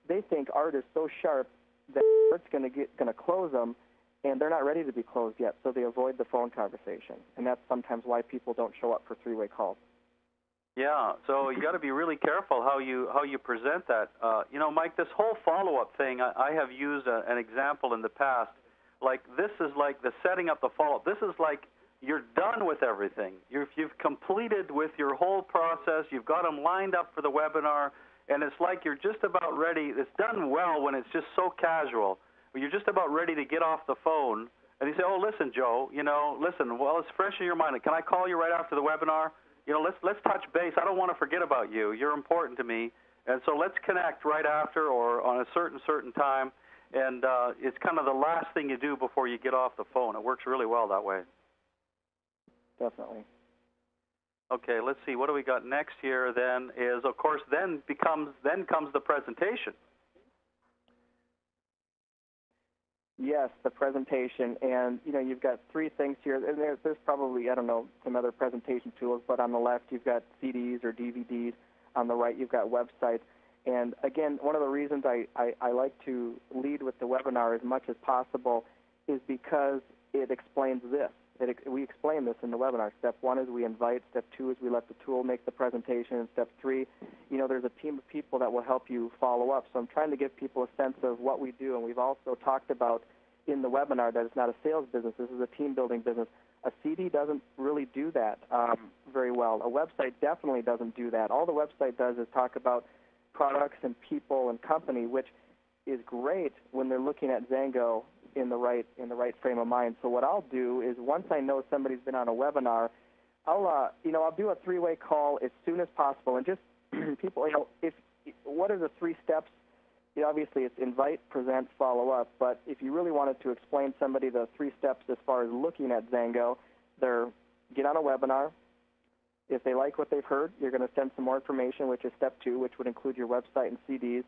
they think Art is so sharp that Art's going to close them, and they're not ready to be closed yet, so they avoid the phone conversation. And that's sometimes why people don't show up for three-way calls. Yeah, so you got to be really careful how you present that. Mike, this whole follow-up thing, I have used an example in the past. Like, this is like the setting up the follow-up. This is like you're done with everything. You've completed with your whole process. You've got them lined up for the webinar, and it's like you're just about ready. It's done well when it's just so casual. When you're just about ready to get off the phone, and you say, oh, listen, Joe, listen, well, it's fresh in your mind. Can I call you right after the webinar? Let's touch base. I don't want to forget about you. You're important to me, and so let's connect right after or on a certain time. And it's kind of the last thing you do before you get off the phone. It works really well that way. Definitely. Okay, let's see. What do we got next here? Then is, of course, then comes the presentation. Yes, the presentation, and you've got three things here, and there's probably, I don't know, some other presentation tools, but on the left you've got CDs or DVDs, on the right you've got websites, and again, one of the reasons I like to lead with the webinar as much as possible is because it explains this. We explain this in the webinar. Step one is we invite, step two is we let the tool make the presentation, and step three, there's a team of people that will help you follow up. So I'm trying to give people a sense of what we do, and we've also talked about in the webinar that it's not a sales business. This is a team-building business. A CD doesn't really do that very well. A website definitely doesn't do that. All the website does is talk about products and people and company, which is great when they're looking at Zango in the right frame of mind. So what I'll do is once I know somebody's been on a webinar, I'll do a three-way call as soon as possible. And just people, what are the three steps? Obviously it's invite, present, follow up. But if you really wanted to explain somebody the three steps as far as looking at Zango, they're get on a webinar. If they like what they've heard, you're going to send some more information, which is step two, which would include your website and CDs.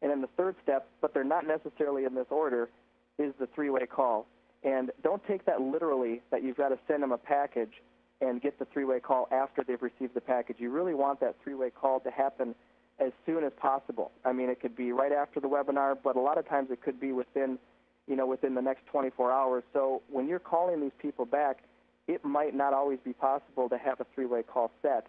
And then the third step, but they're not necessarily in this order, is the three-way call. And don't take that literally that you've got to send them a package and get the three-way call after they've received the package. You really want that three-way call to happen as soon as possible. I mean, it could be right after the webinar, but a lot of times it could be within the next 24 hours. So when you're calling these people back, it might not always be possible to have a three-way call set.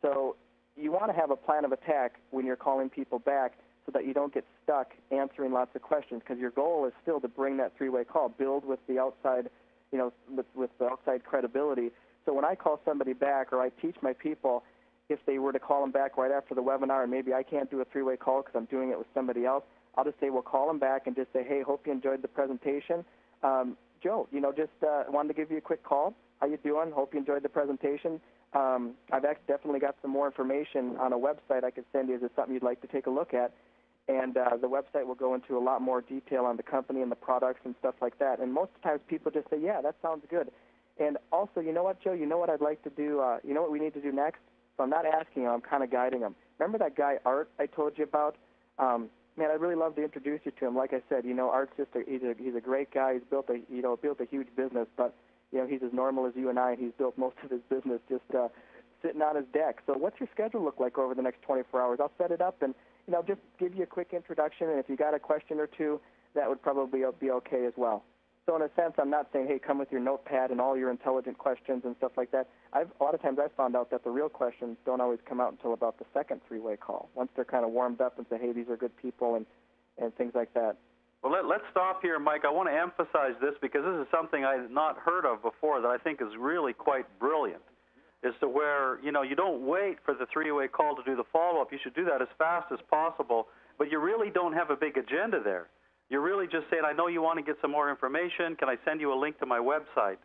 So you want to have a plan of attack when you're calling people back so that you don't get stuck answering lots of questions, because your goal is still to bring that three-way call, build with the outside, with the outside credibility. So when I call somebody back, or I teach my people, if they were to call them back right after the webinar, and maybe I can't do a three-way call because I'm doing it with somebody else, I'll just say, well, call them back and just say, hey, hope you enjoyed the presentation. Joe, just wanted to give you a quick call. How you doing? Hope you enjoyed the presentation. I've definitely got some more information on a website I could send you. Is it something you'd like to take a look at? And the website will go into a lot more detail on the company and the products and stuff like that. And most of the times people just say, yeah, that sounds good. And also, you know what, Joe, you know what I'd like to do, you know what we need to do next? So I'm not asking them, I'm kind of guiding them. Remember that guy, Art, I told you about? Man, I'd really love to introduce you to him. Like I said, Art's just he's a great guy. He's built a huge business, but he's as normal as you and I, and he's built most of his business just sitting on his deck. So what's your schedule look like over the next 24 hours? I'll set it up and just give you a quick introduction, and if you got a question or two, that would probably be okay as well. So in a sense, I'm not saying, hey, come with your notepad and all your intelligent questions and stuff like that. A lot of times I've found out that the real questions don't always come out until about the second three-way call, once they're kind of warmed up and say, hey, these are good people and things like that. Well, let's stop here, Mike. I want to emphasize this because this is something I had not heard of before that I think is really quite brilliant, is to where, you don't wait for the three-way call to do the follow-up. You should do that as fast as possible, but you really don't have a big agenda there. You're really just saying, I know you want to get some more information. Can I send you a link to my website?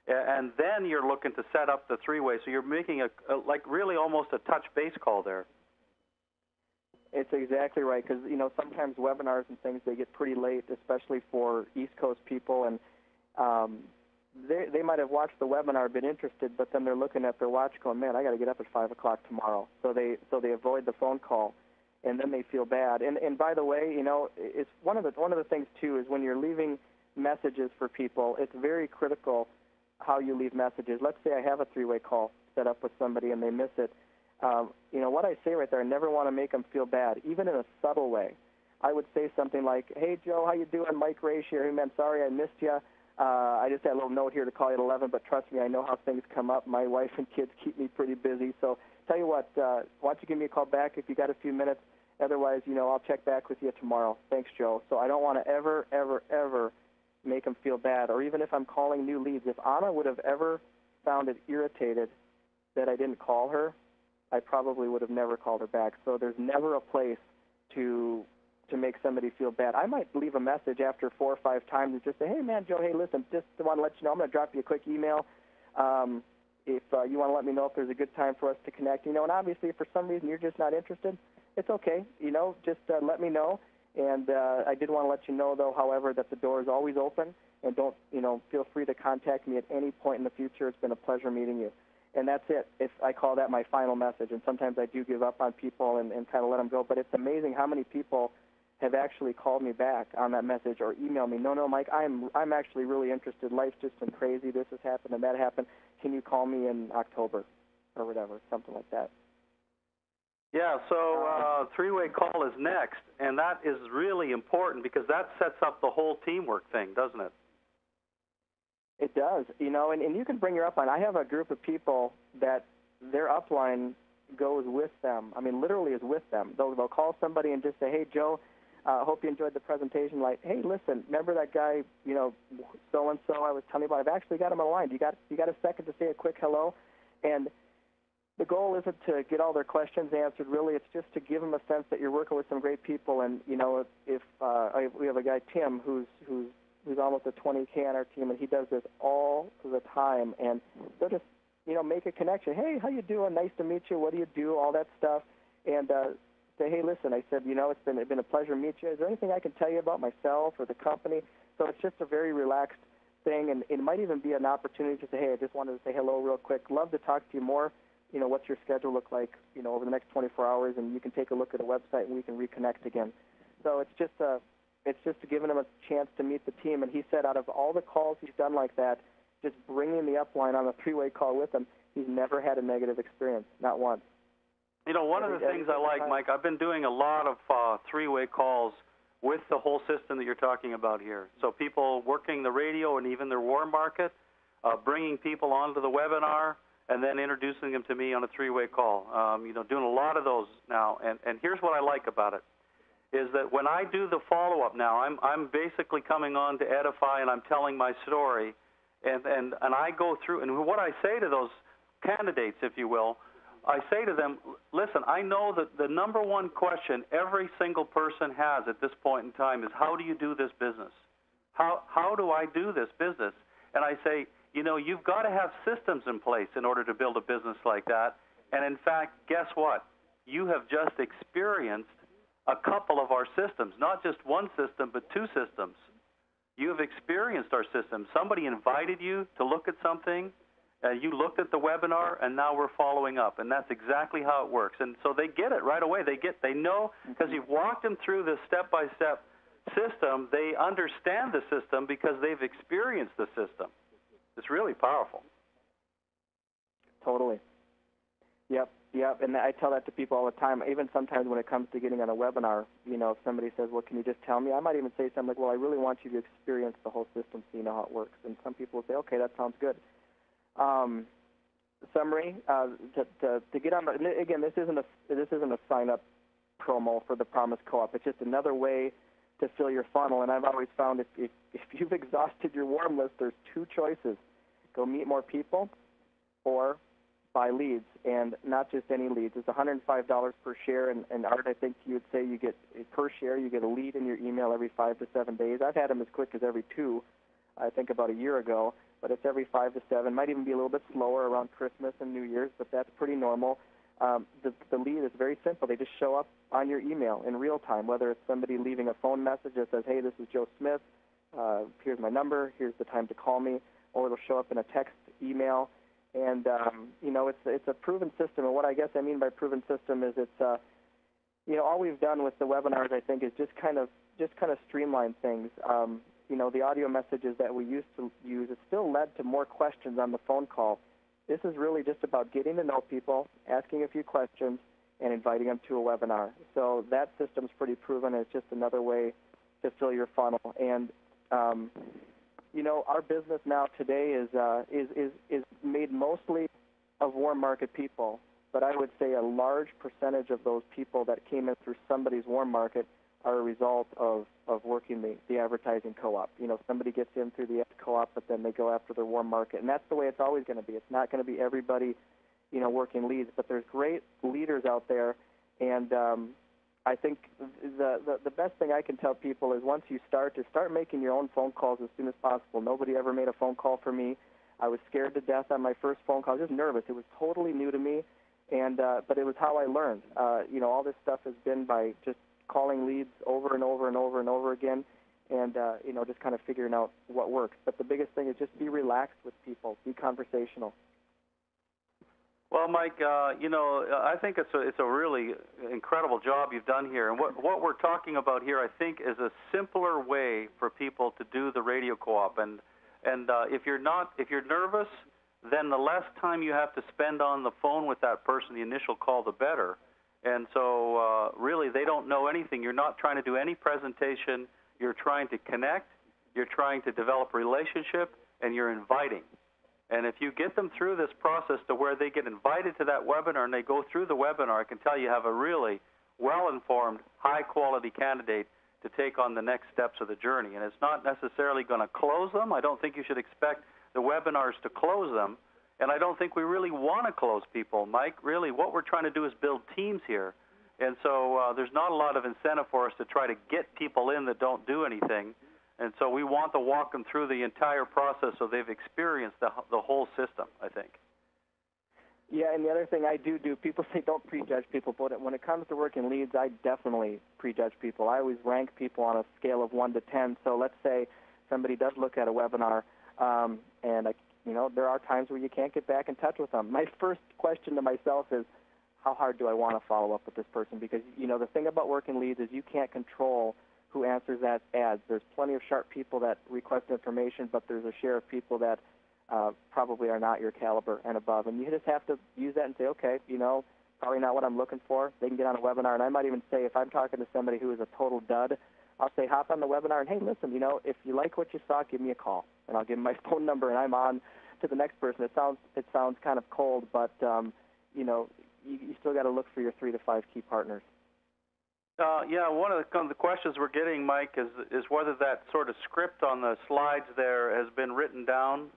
And then you're looking to set up the three-way. So you're making like really almost a touch-base call there. It's exactly right, because, sometimes webinars and things, they get pretty late, especially for East Coast people. And they might have watched the webinar, been interested, but then they're looking at their watch going, man, I got to get up at 5 o'clock tomorrow. So they avoid the phone call, and then they feel bad. And by the way, you know, it's one of the things too is when you're leaving messages for people, it's very critical how you leave messages. Let's say I have a three-way call set up with somebody and they miss it. You know, what I say right there, I never want to make them feel bad, even in a subtle way. I would say something like, hey, Joe, how you doing? Mike Raish here. Hey, man, sorry I missed you. I just had a little note here to call you at 11, but trust me, I know how things come up. My wife and kids keep me pretty busy. So tell you what, why don't you give me a call back if you got a few minutes? Otherwise, you know, I'll check back with you tomorrow. Thanks, Joe. So I don't want to ever, ever, ever make them feel bad. Or even if I'm calling new leads, if Anna would have ever found it irritated that I didn't call her, I probably would have never called her back. So there's never a place to make somebody feel bad. I might leave a message after 4 or 5 times and just say, hey, man, Joe, hey, listen, just want to let you know, I'm going to drop you a quick email. If you want to let me know if there's a good time for us to connect, you know, and obviously if for some reason you're just not interested, it's okay, you know, just let me know. And I did want to let you know, though, however, that the door is always open, and don't, you know, feel free to contact me at any point in the future. It's been a pleasure meeting you. And that's it. If I call that my final message, and sometimes I do give up on people and kind of let them go, but it's amazing how many people have actually called me back on that message or emailed me, no, Mike, I'm actually really interested. Life's just been crazy. This has happened and that happened. Can you call me in October or whatever, something like that? Yeah, so three-way call is next, and that is really important because that sets up the whole teamwork thing, doesn't it? It does, you know, and you can bring your upline. I have a group of people that their upline goes with them. I mean, literally is with them. They'll call somebody and just say, hey, Joe, hope you enjoyed the presentation. Like, hey, listen, remember that guy, you know, so-and-so I was telling you about? I've actually got him on the line. You got a second to say a quick hello? And the goal isn't to get all their questions answered, really. It's just to give them a sense that you're working with some great people. And, you know, if we have a guy, Tim, who's almost a 20K on our team, and he does this all the time. And they'll just, you know, make a connection. Hey, how you doing? Nice to meet you. What do you do? All that stuff. And say, hey, listen, I said, you know, it's been a pleasure to meet you. Is there anything I can tell you about myself or the company? So it's just a very relaxed thing, and it might even be an opportunity to say, hey, I just wanted to say hello real quick. Love to talk to you more. You know, what's your schedule look like, you know, over the next 24 hours, and you can take a look at a website and we can reconnect again. So it's just giving him a chance to meet the team. And he said out of all the calls he's done like that, just bringing the upline on a three-way call with him, he's never had a negative experience, not once. You know, one of the things I like, Mike, I've been doing a lot of three-way calls with the whole system that you're talking about here. So people working the radio and even their warm market, bringing people onto the webinar, and then introducing them to me on a three-way call. You know, doing a lot of those now. And here's what I like about it, is that when I do the follow-up now, I'm basically coming on to edify and I'm telling my story. And I go through, and what I say to those candidates, if you will, I say to them, listen, I know that the number one question every single person has at this point in time is, how do you do this business? How do I do this business? And I say, you know, you've got to have systems in place in order to build a business like that. And in fact, guess what? You have just experienced a couple of our systems, not just one system, but 2 systems. You have experienced our system. Somebody invited you to look at something, you looked at the webinar, and now we're following up. And that's exactly how it works. And so they get it right away. They know, because you've walked them through this step-by-step system, they understand the system because they've experienced the system. It's really powerful. Totally. Yep. And I tell that to people all the time. Even sometimes when it comes to getting on a webinar, you know, if somebody says, well, can you just tell me? I might even say something like, well, I really want you to experience the whole system so you know how it works. And some people will say, okay, that sounds good. Summary, to get on, again, this isn't a sign-up promo for the Promise Co-op. It's just another way to fill your funnel. And I've always found if you've exhausted your warm list, there's 2 choices. Go meet more people or buy leads, and not just any leads. It's $105 per share, and Art, I think you would say you get per share, you get a lead in your email every 5 to 7 days. I've had them as quick as every 2, I think about a year ago, but it's every 5 to 7. Might even be a little bit slower around Christmas and New Year's, but that's pretty normal. The lead is very simple. They just show up on your email in real time, whether it's somebody leaving a phone message that says, hey, this is Joe Smith, here's my number, here's the time to call me, or it'll show up in a text email. And, it's a proven system. And what I guess I mean by proven system is it's, all we've done with the webinars, I think, is just kind of streamline things. The audio messages that we used to use, it still led to more questions on the phone call. This is really just about getting to know people, asking a few questions, and inviting them to a webinar. So that system's pretty proven. It's just another way to fill your funnel. And, our business now today is made mostly of warm market people. But I would say a large percentage of those people that came in through somebody's warm market are a result of working the advertising co-op. Somebody gets in through the ad co-op, but then they go after their warm market. And that's the way it's always going to be. It's not going to be everybody, working leads. But there's great leaders out there. And I think the best thing I can tell people is once you start making your own phone calls as soon as possible. Nobody ever made a phone call for me. I was scared to death on my first phone call. I was just nervous. It was totally new to me. And but it was how I learned. All this stuff has been by just calling leads over and over and over and over again, and just kind of figuring out what works. But the biggest thing is just be relaxed with people, be conversational. Well, Mike, I think it's a really incredible job you've done here. And what we're talking about here, I think, is a simpler way for people to do the radio co-op. And if you're nervous, then the less time you have to spend on the phone with that person, the initial call, the better. And so really they don't know anything. You're not trying to do any presentation. You're trying to connect. You're trying to develop a relationship, and you're inviting. And if you get them through this process to where they get invited to that webinar and they go through the webinar, I can tell you have a really well-informed, high-quality candidate to take on the next steps of the journey. And it's not necessarily going to close them. I don't think you should expect the webinars to close them, and I don't think we really want to close people, Mike. Really, what we're trying to do is build teams here, and so there's not a lot of incentive for us to try to get people in that don't do anything, and so we want to walk them through the entire process so they've experienced the whole system, I think. Yeah, and the other thing I do, people say don't prejudge people, but when it comes to working leads, I definitely prejudge people. I always rank people on a scale of 1 to 10, so let's say somebody does look at a webinar, and there are times where you can't get back in touch with them. My first question to myself is, how hard do I want to follow up with this person? Because, the thing about working leads is you can't control who answers that ads. There's plenty of sharp people that request information, but there's a share of people that probably are not your caliber and above. And you just have to use that and say, okay, probably not what I'm looking for. They can get on a webinar, and I might even say if I'm talking to somebody who is a total dud, I'll say hop on the webinar and, hey, listen, if you like what you saw, give me a call. And I'll give them my phone number, and I'm on to the next person. It sounds kind of cold, but, you still got to look for your 3 to 5 key partners. One of the questions we're getting, Mike, is whether that sort of script on the slides there has been written down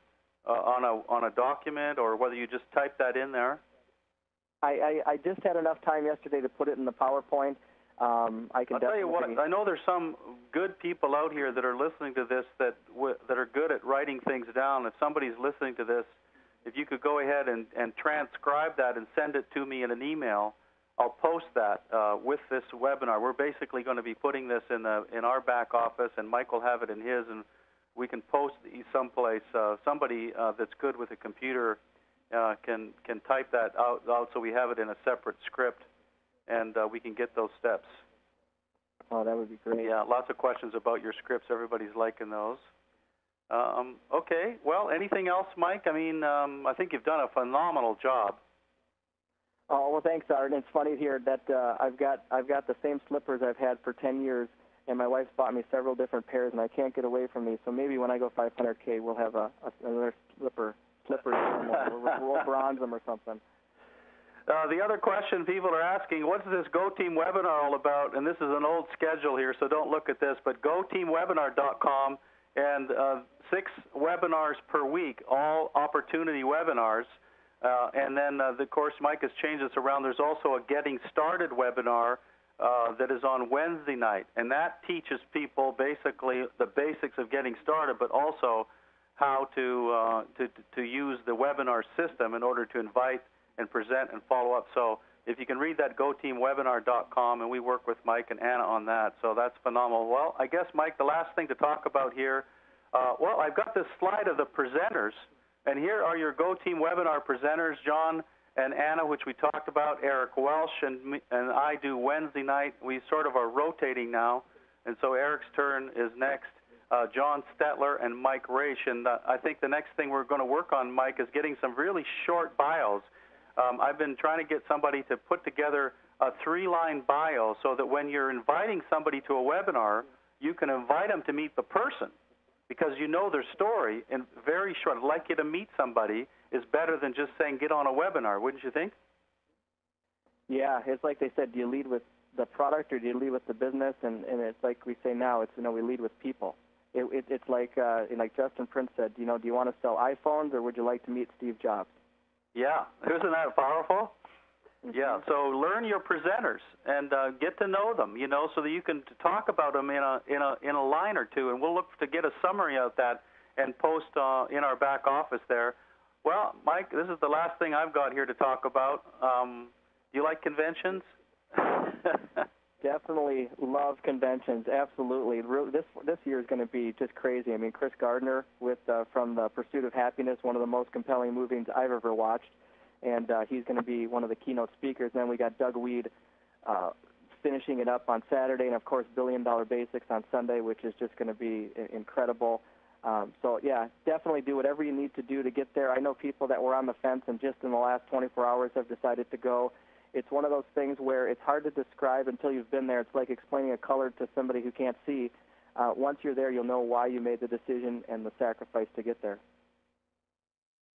on a document, or whether you just type that in there. I just had enough time yesterday to put it in the PowerPoint. I can I'll tell you what, I know there's some good people out here that are listening to this that are good at writing things down. If somebody's listening to this, if you could go ahead and transcribe that and send it to me in an email, I'll post that with this webinar. We're basically going to be putting this in our back office, and Mike will have it in his, and we can post someplace. Somebody that's good with a computer can type that out so we have it in a separate script, and we can get those steps. Oh, that would be great. Yeah, lots of questions about your scripts. Everybody's liking those. Okay, well, anything else, Mike? I mean, I think you've done a phenomenal job. Oh, well, thanks, Art. And it's funny here that I've got the same slippers I've had for 10 years, and my wife's bought me several different pairs, and I can't get away from these. So maybe when I go 500K, we'll have another slippers. We'll bronze them or something. The other question people are asking, what's this GoTeam webinar all about? And this is an old schedule here, so don't look at this, but GoTeamWebinar.com, and 6 webinars per week, all opportunity webinars. And then, of course, Mike has changed this around. There's also a Getting Started webinar that is on Wednesday night, and that teaches people basically the basics of getting started, but also how to use the webinar system in order to invite and present and follow up. So if you can read that, GoTeamWebinar.com, and we work with Mike and Anna on that. So that's phenomenal. Well, I guess, Mike, the last thing to talk about here, Well, I've got this slide of the presenters, and here are your Go Team webinar presenters, John and Anna, which we talked about. Eric Welsh and I do Wednesday night. We sort of are rotating now, and so Eric's turn is next. John Stetler and Mike Raish, and I think the next thing we're going to work on, Mike, is getting some really short bios. I've been trying to get somebody to put together a 3-line bio so that when you're inviting somebody to a webinar, you can invite them to meet the person because you know their story, and very short. I'd like you to meet somebody is better than just saying get on a webinar, wouldn't you think? Yeah, it's like they said, do you lead with the product or do you lead with the business? And it's like we say now, it's, we lead with people. It's like Justin Prince said, do you want to sell iPhones or would you like to meet Steve Jobs? Yeah, isn't that powerful? Mm-hmm. Yeah, so learn your presenters and get to know them, so that you can talk about them in a line or two, and we'll look to get a summary of that and post in our back office there. Well, Mike, this is the last thing I've got here to talk about. Do you like conventions? Definitely love conventions. Absolutely. This year is going to be just crazy. I mean, Chris Gardner from The Pursuit of Happiness, one of the most compelling movies I've ever watched, and he's going to be one of the keynote speakers. And then we got Doug Weed finishing it up on Saturday, and of course $1 Billion Basics on Sunday, which is just going to be incredible. So yeah, definitely do whatever you need to do to get there. I know people that were on the fence and just in the last 24 hours have decided to go. It's one of those things where it's hard to describe until you've been there. It's like explaining a color to somebody who can't see. Once you're there, you'll know why you made the decision and the sacrifice to get there.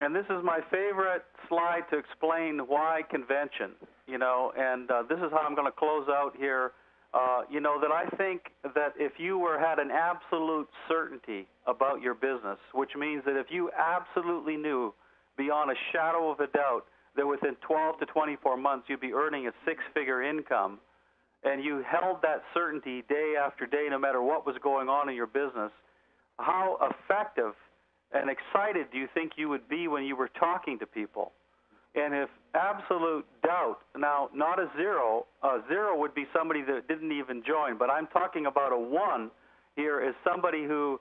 And this is my favorite slide to explain why convention, and this is how I'm going to close out here. That I think that if you had an absolute certainty about your business, which means that if you absolutely knew beyond a shadow of a doubt that within 12 to 24 months you'd be earning a 6-figure income, and you held that certainty day after day no matter what was going on in your business, how effective and excited do you think you would be when you were talking to people? And if absolute doubt, now not a zero would be somebody that didn't even join, but I'm talking about a 1 here is somebody who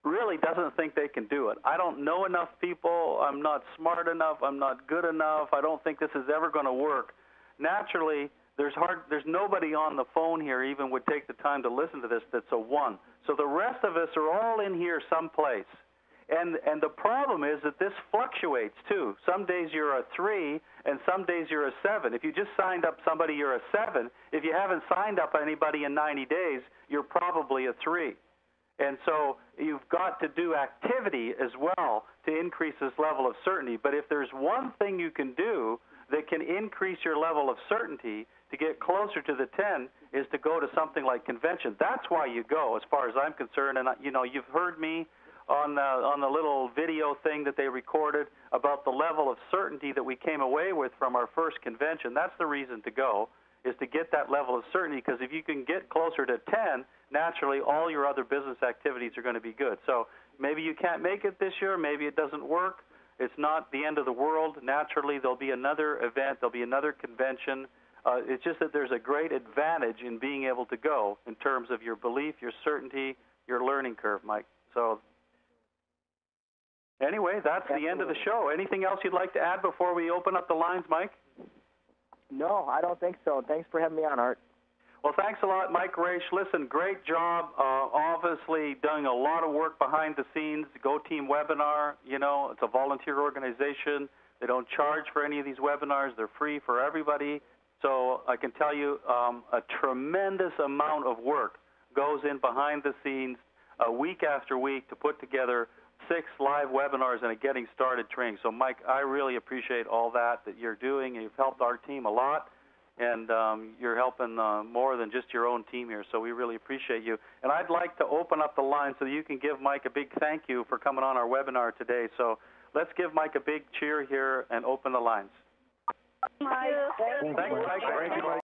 really doesn't think they can do it. I don't know enough people, I'm not smart enough, I'm not good enough, I don't think this is ever going to work. Naturally, there's nobody on the phone here even would take the time to listen to this that's a 1. So the rest of us are all in here someplace. And the problem is that this fluctuates too. Some days you're a 3 and some days you're a 7. If you just signed up somebody, you're a 7. If you haven't signed up anybody in 90 days, you're probably a 3. And so you've got to do activity as well to increase this level of certainty. But if there's one thing you can do that can increase your level of certainty to get closer to the 10 is to go to something like convention. That's why you go, as far as I'm concerned. And you've heard me on the little video thing that they recorded about the level of certainty that we came away with from our first convention. That's the reason to go, is to get that level of certainty, because if you can get closer to 10, naturally all your other business activities are going to be good. So maybe you can't make it this year, maybe it doesn't work. It's not the end of the world. Naturally, there'll be another event, there'll be another convention. It's just that there's a great advantage in being able to go in terms of your belief, your certainty, your learning curve, Mike. So anyway, that's Absolutely. The end of the show. Anything else you'd like to add before we open up the lines, Mike? No, I don't think so. Thanks for having me on, Art. Well, thanks a lot, Mike Raish. Listen, great job. Obviously doing a lot of work behind the scenes. Go Team Webinar, it's a volunteer organization. They don't charge for any of these webinars. They're free for everybody. So I can tell you a tremendous amount of work goes in behind the scenes week after week to put together 6 live webinars and a Getting Started training. So, Mike, I really appreciate all that you're doing. You've helped our team a lot, and you're helping more than just your own team here. So we really appreciate you. And I'd like to open up the line so you can give Mike a big thank you for coming on our webinar today. So let's give Mike a big cheer here and open the lines. Mike. Thanks, Mike.